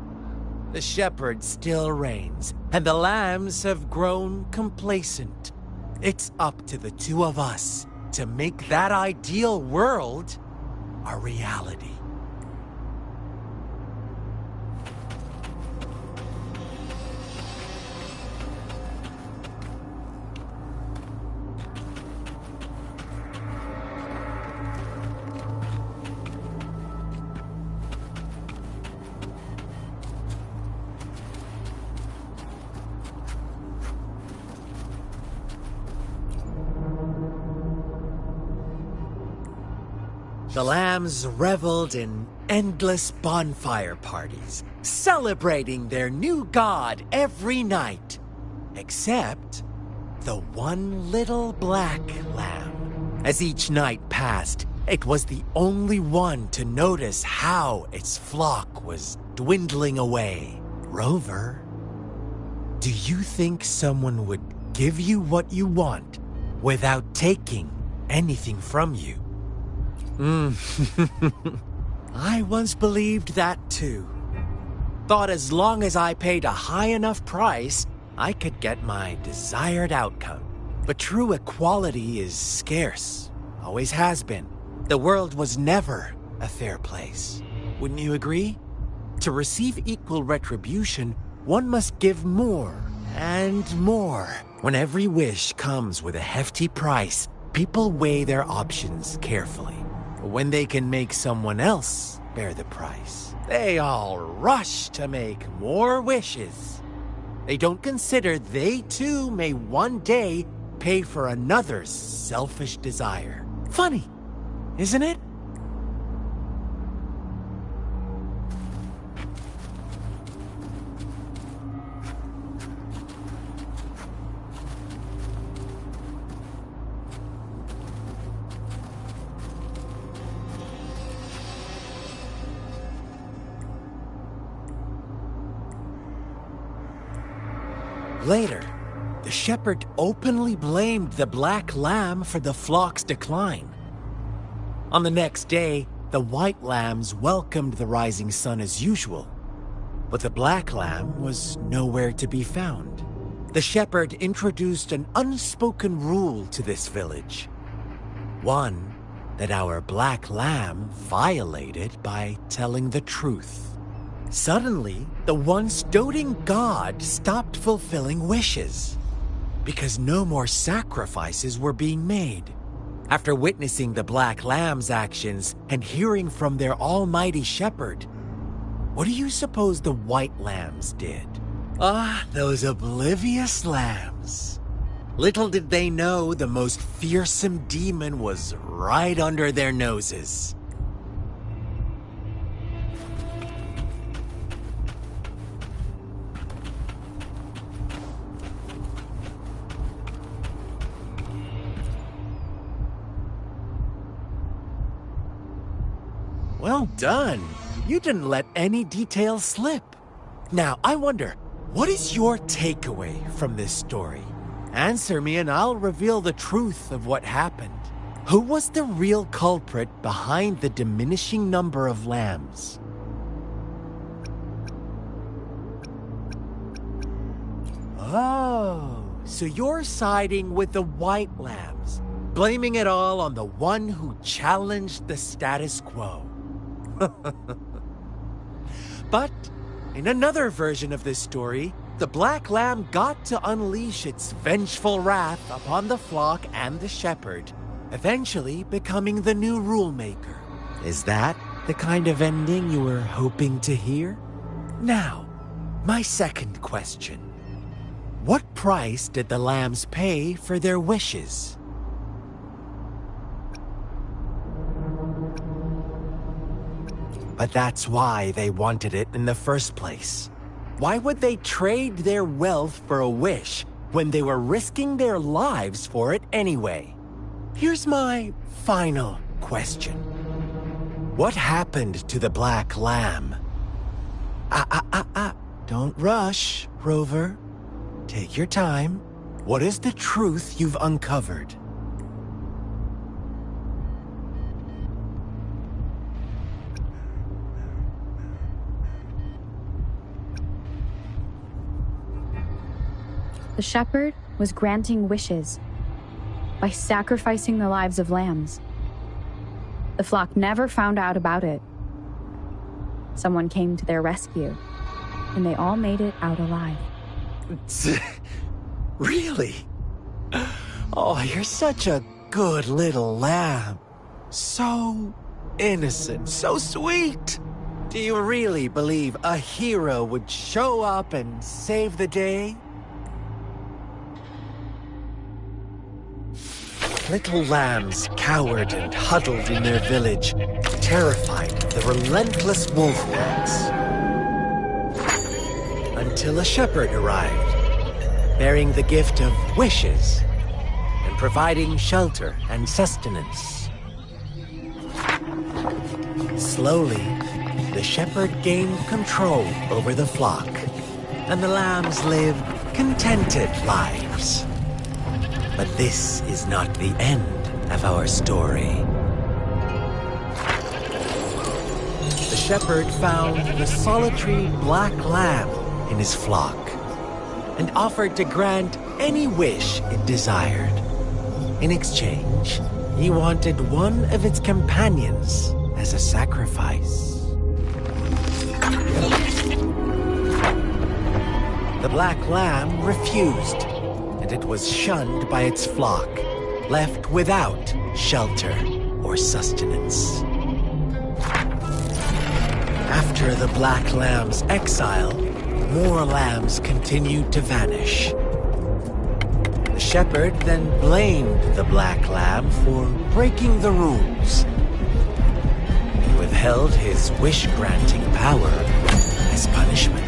The shepherd still reigns, and the lambs have grown complacent. It's up to the two of us to make that ideal world a reality. The lambs reveled in endless bonfire parties, celebrating their new god every night. Except the one little black lamb. As each night passed, it was the only one to notice how its flock was dwindling away. Rover, do you think someone would give you what you want without taking anything from you? I once believed that too. Thought as long as I paid a high enough price, I could get my desired outcome. But true equality is scarce. Always has been. The world was never a fair place. Wouldn't you agree? To receive equal retribution, one must give more and more. When every wish comes with a hefty price, people weigh their options carefully. When they can make someone else bear the price, they all rush to make more wishes. They don't consider they too may one day pay for another's selfish desire. Funny, isn't it? Later, the shepherd openly blamed the black lamb for the flock's decline. On the next day, the white lambs welcomed the rising sun as usual, but the black lamb was nowhere to be found. The shepherd introduced an unspoken rule to this village. One that our black lamb violated by telling the truth. Suddenly, the once doting god stopped fulfilling wishes, because no more sacrifices were being made. After witnessing the Black Lamb's actions and hearing from their almighty shepherd, what do you suppose the White Lambs did? Ah, those oblivious lambs. Little did they know the most fearsome demon was right under their noses. Well done. You didn't let any details slip. Now, I wonder, what is your takeaway from this story? Answer me and I'll reveal the truth of what happened. Who was the real culprit behind the diminishing number of lambs? Oh, so you're siding with the white lambs, blaming it all on the one who challenged the status quo. But in another version of this story, the black lamb got to unleash its vengeful wrath upon the flock and the shepherd, eventually becoming the new rule maker. Is that the kind of ending you were hoping to hear? Now, my second question. What price did the lambs pay for their wishes? But that's why they wanted it in the first place. Why would they trade their wealth for a wish when they were risking their lives for it anyway? Here's my final question. What happened to the black lamb? Don't rush, Rover. Take your time. What is the truth you've uncovered? The shepherd was granting wishes by sacrificing the lives of lambs. The flock never found out about it. Someone came to their rescue, and they all made it out alive. Really? Oh, you're such a good little lamb. So innocent, so sweet. Do you really believe a hero would show up and save the day? Little lambs cowered and huddled in their village, terrified of the relentless wolf packs. Until a shepherd arrived, bearing the gift of wishes and providing shelter and sustenance. Slowly, the shepherd gained control over the flock, and the lambs lived contented lives. But this is not the end of our story. the shepherd found the solitary black lamb in his flock and offered to grant any wish it desired. In exchange, he wanted one of its companions as a sacrifice. The black lamb refused, and it was shunned by its flock, left without shelter or sustenance. After the black lamb's exile, more lambs continued to vanish. The shepherd then blamed the black lamb for breaking the rules. He withheld his wish-granting power as punishment.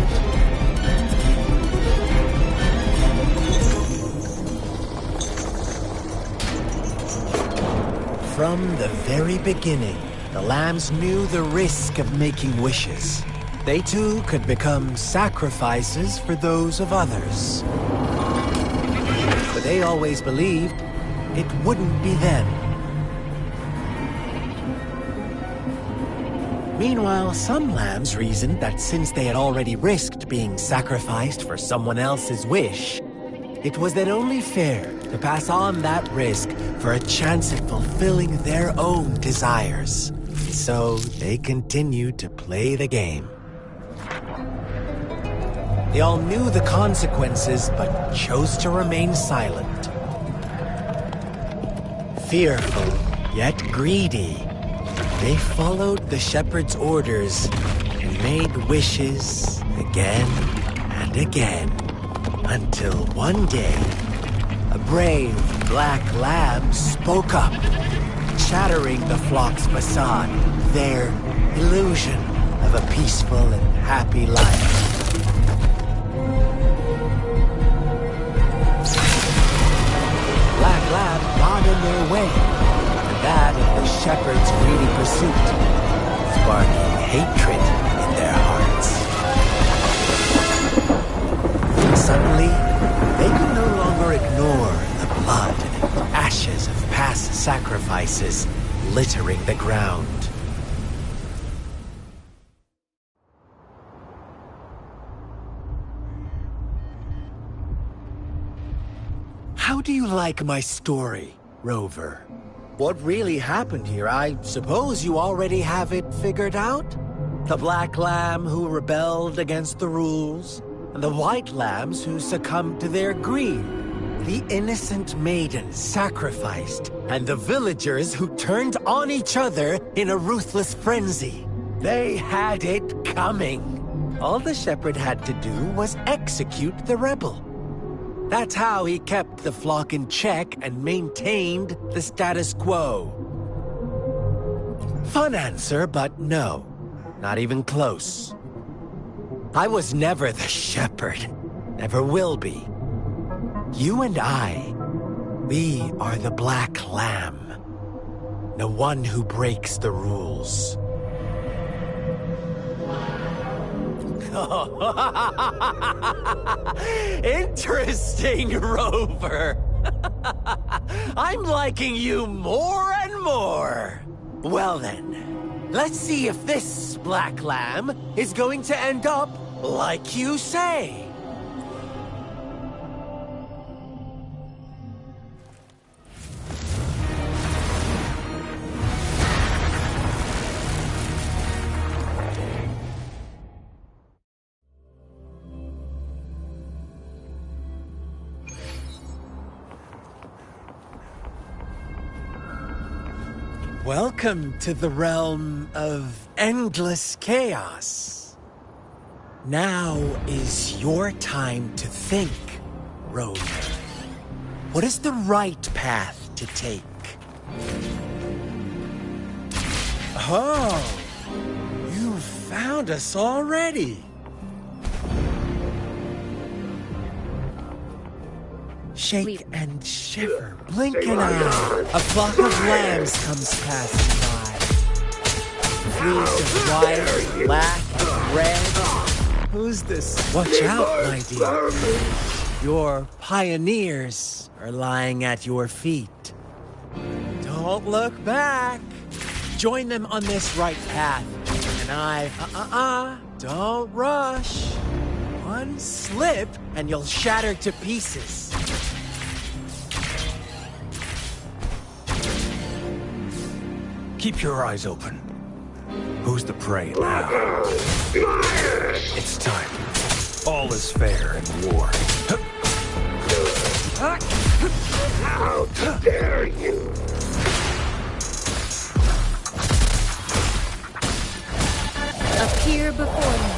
From the very beginning, the lambs knew the risk of making wishes. They too could become sacrifices for those of others. But they always believed it wouldn't be them. Meanwhile, some lambs reasoned that since they had already risked being sacrificed for someone else's wish, it was then only fair to pass on that risk for a chance at fulfilling their own desires. So they continued to play the game. They all knew the consequences, but chose to remain silent. Fearful, yet greedy, they followed the shepherd's orders and made wishes again and again, until one day, a brave black lamb spoke up, shattering the flock's facade, their illusion of a peaceful and happy life. Black lamb got in their way, and that of the shepherd's greedy pursuit, sparking hatred in their hearts. Suddenly, they could no longer ignore the blood and ashes of past sacrifices littering the ground. How do you like my story, Rover? What really happened here? I suppose you already have it figured out? The black lamb who rebelled against the rules, and the white lambs who succumbed to their greed. The innocent maiden sacrificed, and the villagers who turned on each other in a ruthless frenzy. They had it coming. All the shepherd had to do was execute the rebel. That's how he kept the flock in check and maintained the status quo. Fun answer, but no. Not even close. I was never the shepherd. Never will be. You and I, we are the black lamb. The one who breaks the rules. Interesting, Rover. I'm liking you more and more. Well then, let's see if this black lamb is going to end up like you say. Welcome to the realm of endless chaos. Now is your time to think, Rover. What is the right path to take? Oh, you found us already. Shake and shiver, blink an eye. A flock of lambs comes passing by. Fleece of white, black, and red. Who's this? Watch out, my dear. Your pioneers are lying at your feet. Don't look back. Join them on this right path, Don't rush. One slip and you'll shatter to pieces. Keep your eyes open. Who's the prey now? It's time. All is fair in war. How dare you! Appear before me.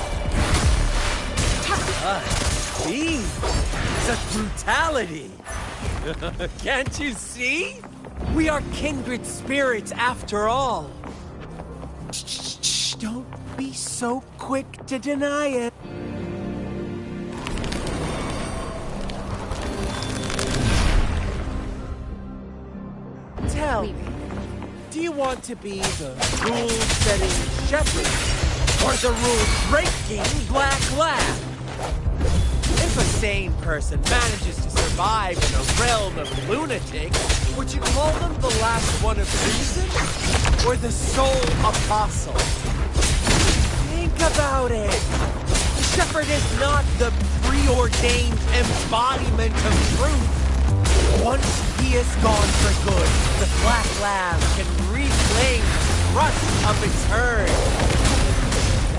See? Such brutality! Can't you see? We are kindred spirits after all. Shh, don't be so quick to deny it. Tell me, do you want to be the rule-setting shepherd or the rule-breaking black lab? If a sane person manages to survive in a realm of lunatics, would you call them the last one of reason or the sole apostle? Think about it. The shepherd is not the preordained embodiment of truth. Once he is gone for good, the Black Lab can reclaim the trust of its herd.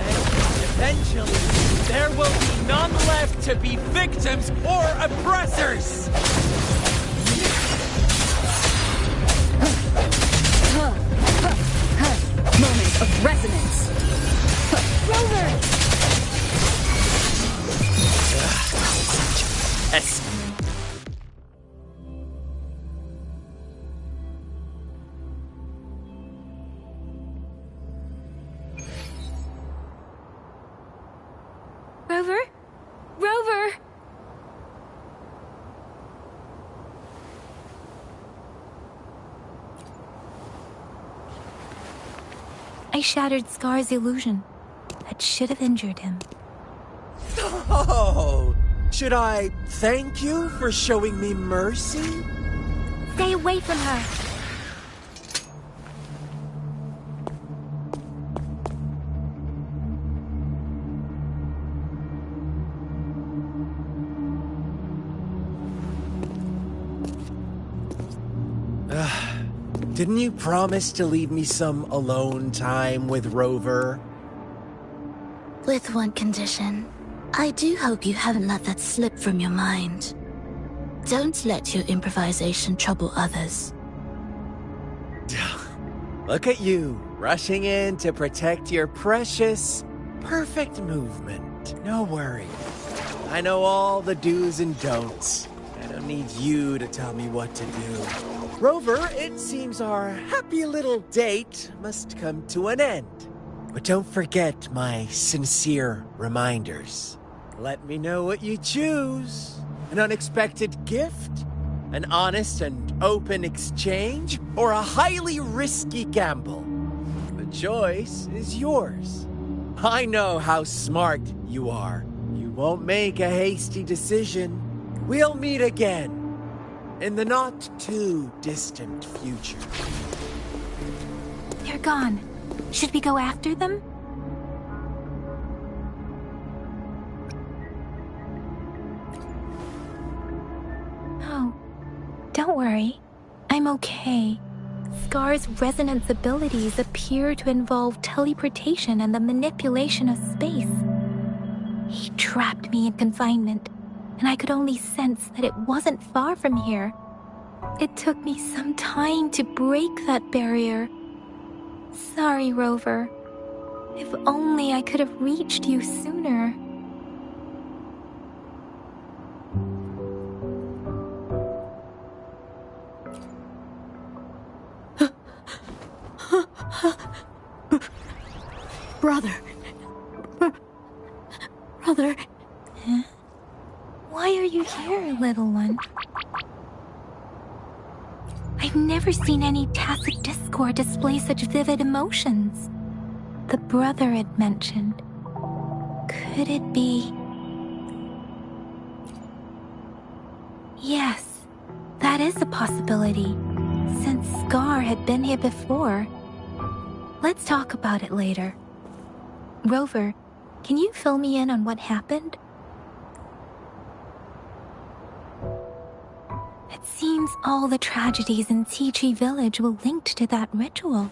And eventually, there will be none left to be victims or oppressors! Moment of resonance! Rover! Yes. Rover? Rover! I shattered Scar's illusion. That should have injured him. Oh, should I thank you for showing me mercy? Stay away from her! Didn't you promise to leave me some alone time with Rover? With one condition. I do hope you haven't let that slip from your mind. Don't let your improvisation trouble others. Look at you, rushing in to protect your precious, perfect movement. No worries. I know all the do's and don'ts. I don't need you to tell me what to do. Rover, it seems our happy little date must come to an end. But don't forget my sincere reminders. Let me know what you choose. An unexpected gift? An honest and open exchange? Or a highly risky gamble? The choice is yours. I know how smart you are. You won't make a hasty decision. We'll meet again. In the not-too-distant future. They're gone. Should we go after them? No. Don't worry. I'm okay. Scar's resonance abilities appear to involve teleportation and the manipulation of space. He trapped me in confinement, and I could only sense that it wasn't far from here. It took me some time to break that barrier. Sorry, Rover. If only I could have reached you sooner. Brother. Brother. Huh? Why are you here, little one? I've never seen any tacit discord display such vivid emotions. The brother it mentioned. Could it be... Yes, that is a possibility. Since Scar had been here before. Let's talk about it later. Rover, can you fill me in on what happened? It seems all the tragedies in Tea Tree Village were linked to that ritual.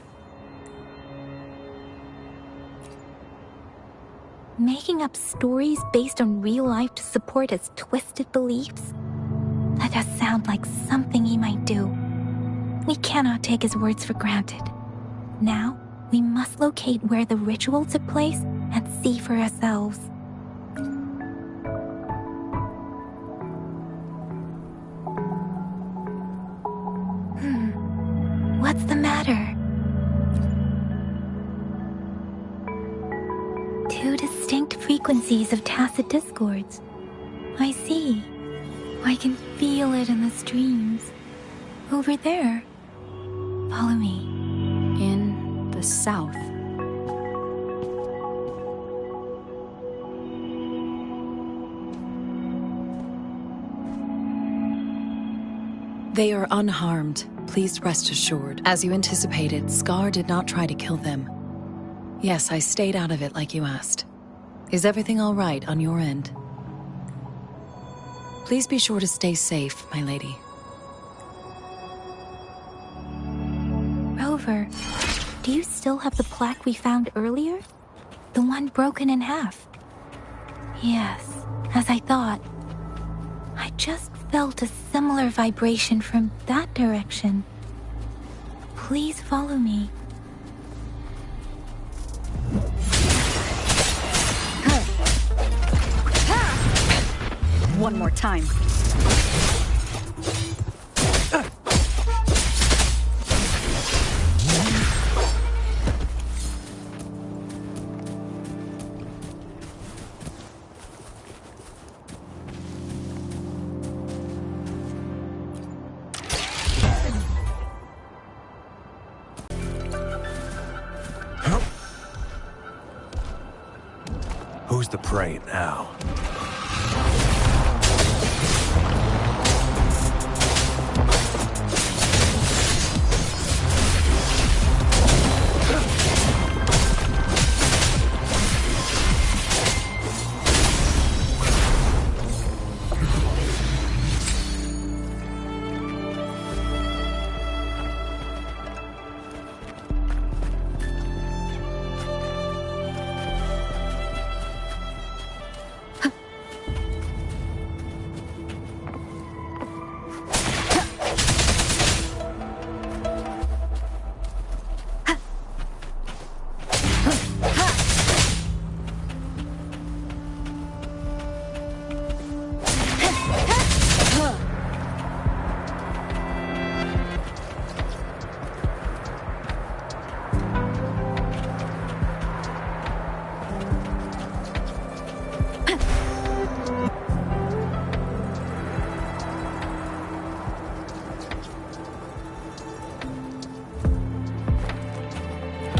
Making up stories based on real life to support his twisted beliefs? That does sound like something he might do. We cannot take his words for granted. Now, we must locate where the ritual took place and see for ourselves. What's the matter? Two distinct frequencies of tacit discords. I see. I can feel it in the streams. Over there. Follow me. In the south. They are unharmed. Please rest assured. As you anticipated, Scar did not try to kill them. Yes, I stayed out of it like you asked. Is everything all right on your end? Please be sure to stay safe, my lady. Rover, do you still have the plaque we found earlier? The one broken in half? Yes, as I thought. I just felt a similar vibration from that direction. Please follow me. One more time. Who's the prey now?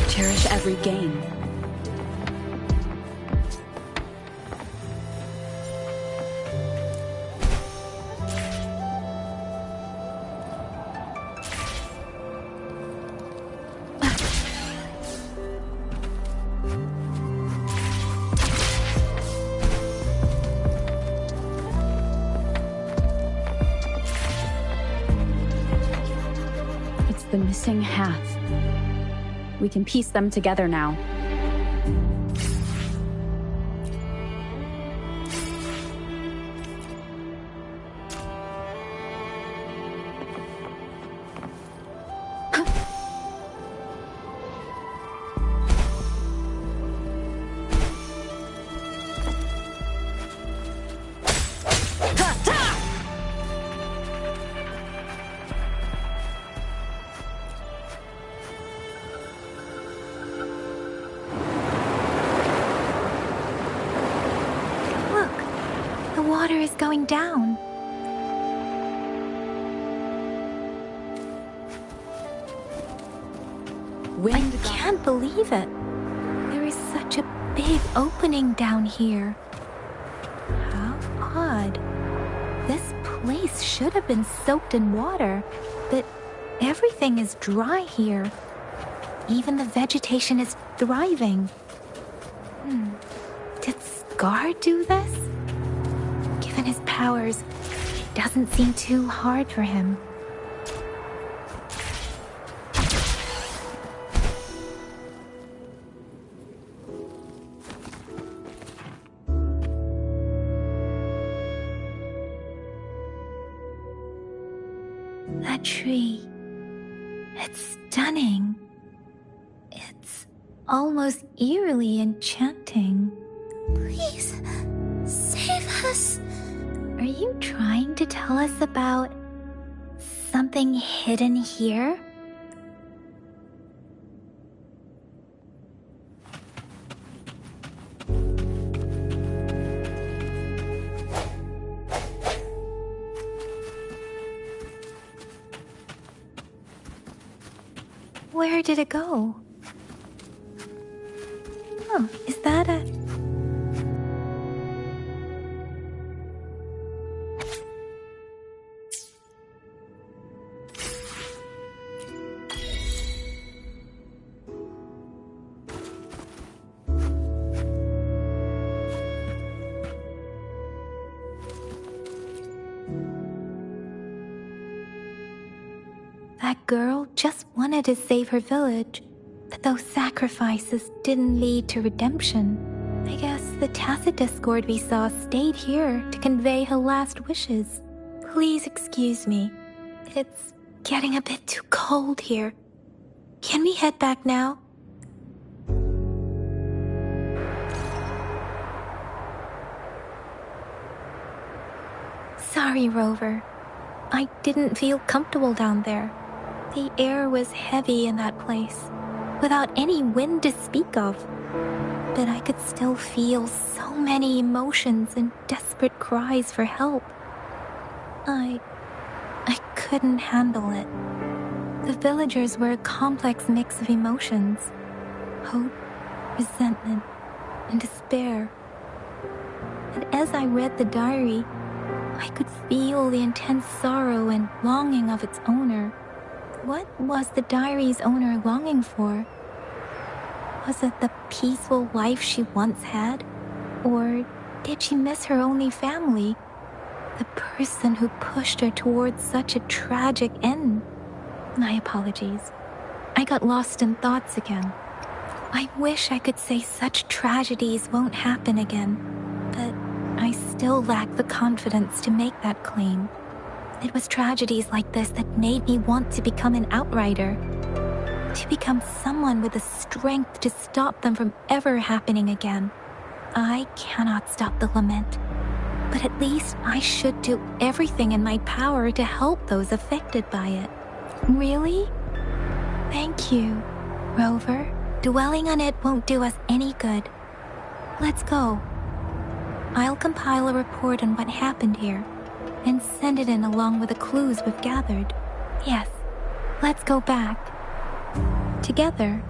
Cherish every gain. It's the missing half. We can piece them together now. Water is going down. I can't believe it. There is such a big opening down here. How odd. This place should have been soaked in water, but everything is dry here. Even the vegetation is thriving. Did Scar do this? Given his powers, it doesn't seem too hard for him. That tree. It's stunning. It's almost eerily enchanting. Please, save us. Are you trying to tell us about something hidden here? Where did it go? Oh, is that a... That girl just wanted to save her village, but those sacrifices didn't lead to redemption. I guess the tacit discord we saw stayed here to convey her last wishes. Please excuse me. It's getting a bit too cold here. Can we head back now? Sorry, Rover. I didn't feel comfortable down there. The air was heavy in that place, without any wind to speak of. But I could still feel so many emotions and desperate cries for help. I couldn't handle it. The villagers were a complex mix of emotions. Hope, resentment, and despair. And as I read the diary, I could feel the intense sorrow and longing of its owner. What was the diary's owner longing for? Was it the peaceful life she once had? Or did she miss her only family? The person who pushed her towards such a tragic end? My apologies. I got lost in thoughts again. I wish I could say such tragedies won't happen again, but I still lack the confidence to make that claim. It was tragedies like this that made me want to become an outrider. To become someone with the strength to stop them from ever happening again. I cannot stop the lament, but at least I should do everything in my power to help those affected by it. Really? Thank you, Rover. Dwelling on it won't do us any good. Let's go. I'll compile a report on what happened here and send it in along with the clues we've gathered. Yes, let's go back. Together.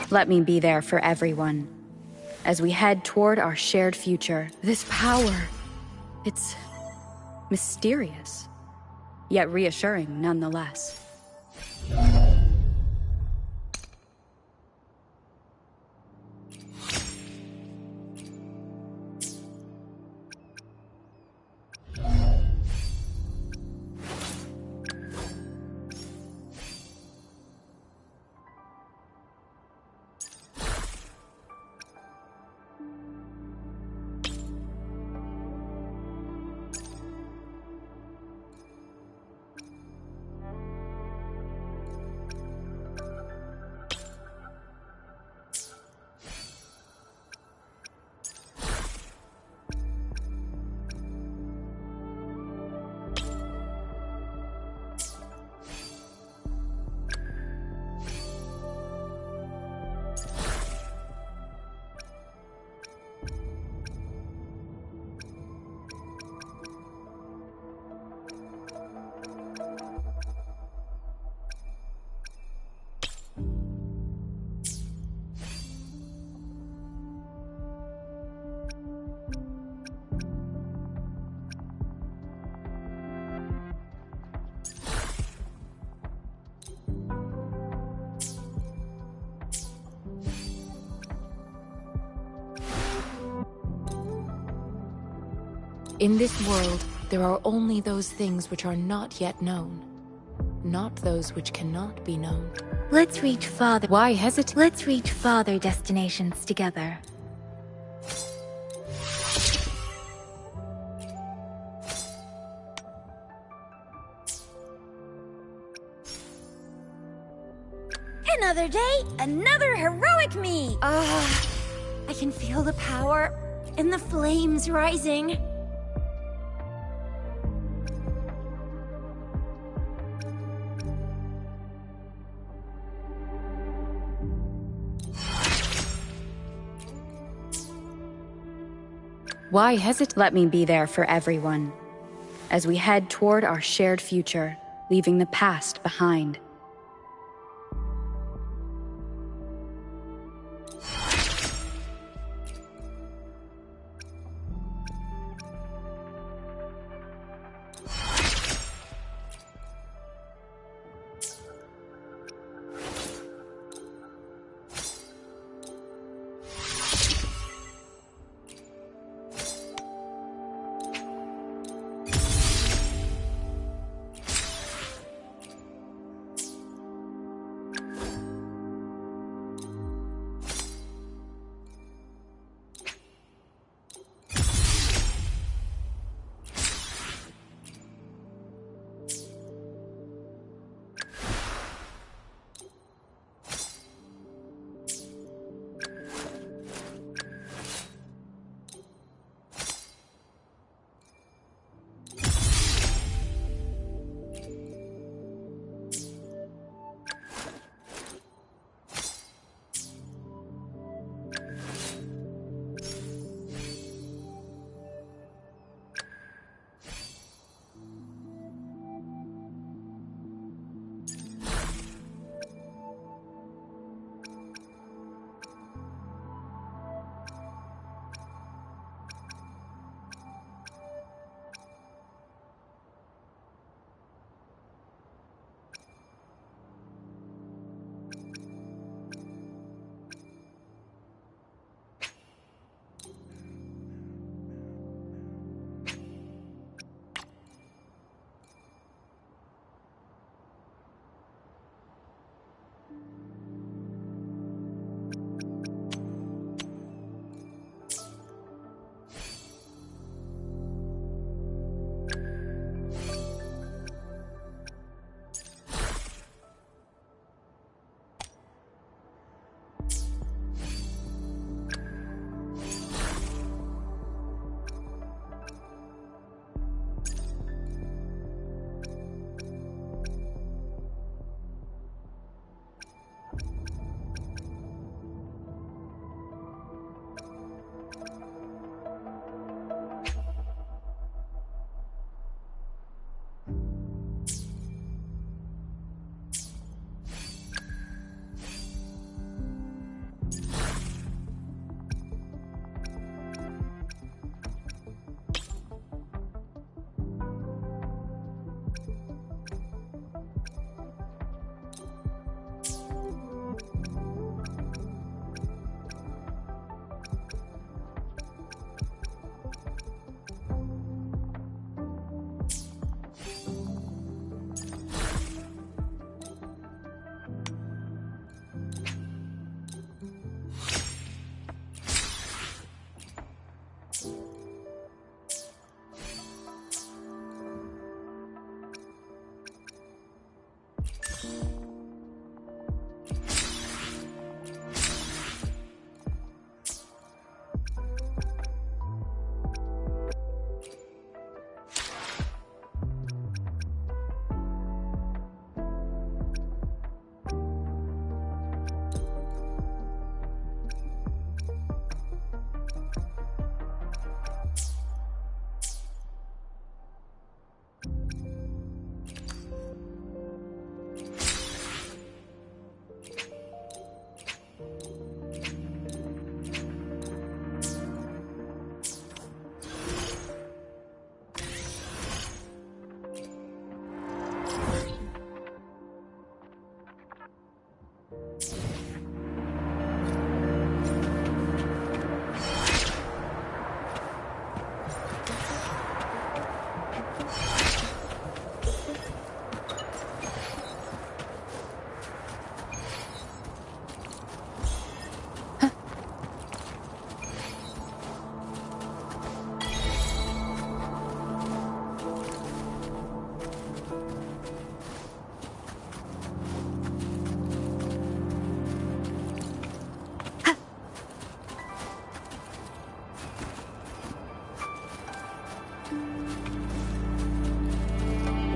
Let me be there for everyone. As we head toward our shared future, this power, it's mysterious, yet reassuring nonetheless. In this world, there are only those things which are not yet known, not those which cannot be known. Let's reach farther. Why hesitate? Let's reach farther destinations together. Another day, another heroic me! I can feel the power and the flames rising. Why hesitate? Let me be there for everyone. As we head toward our shared future, leaving the past behind.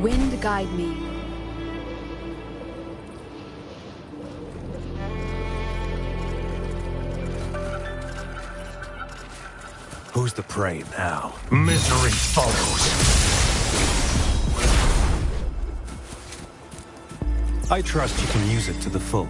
Wind guide me. Who's the prey now? Misery follows. I trust you can use it to the full.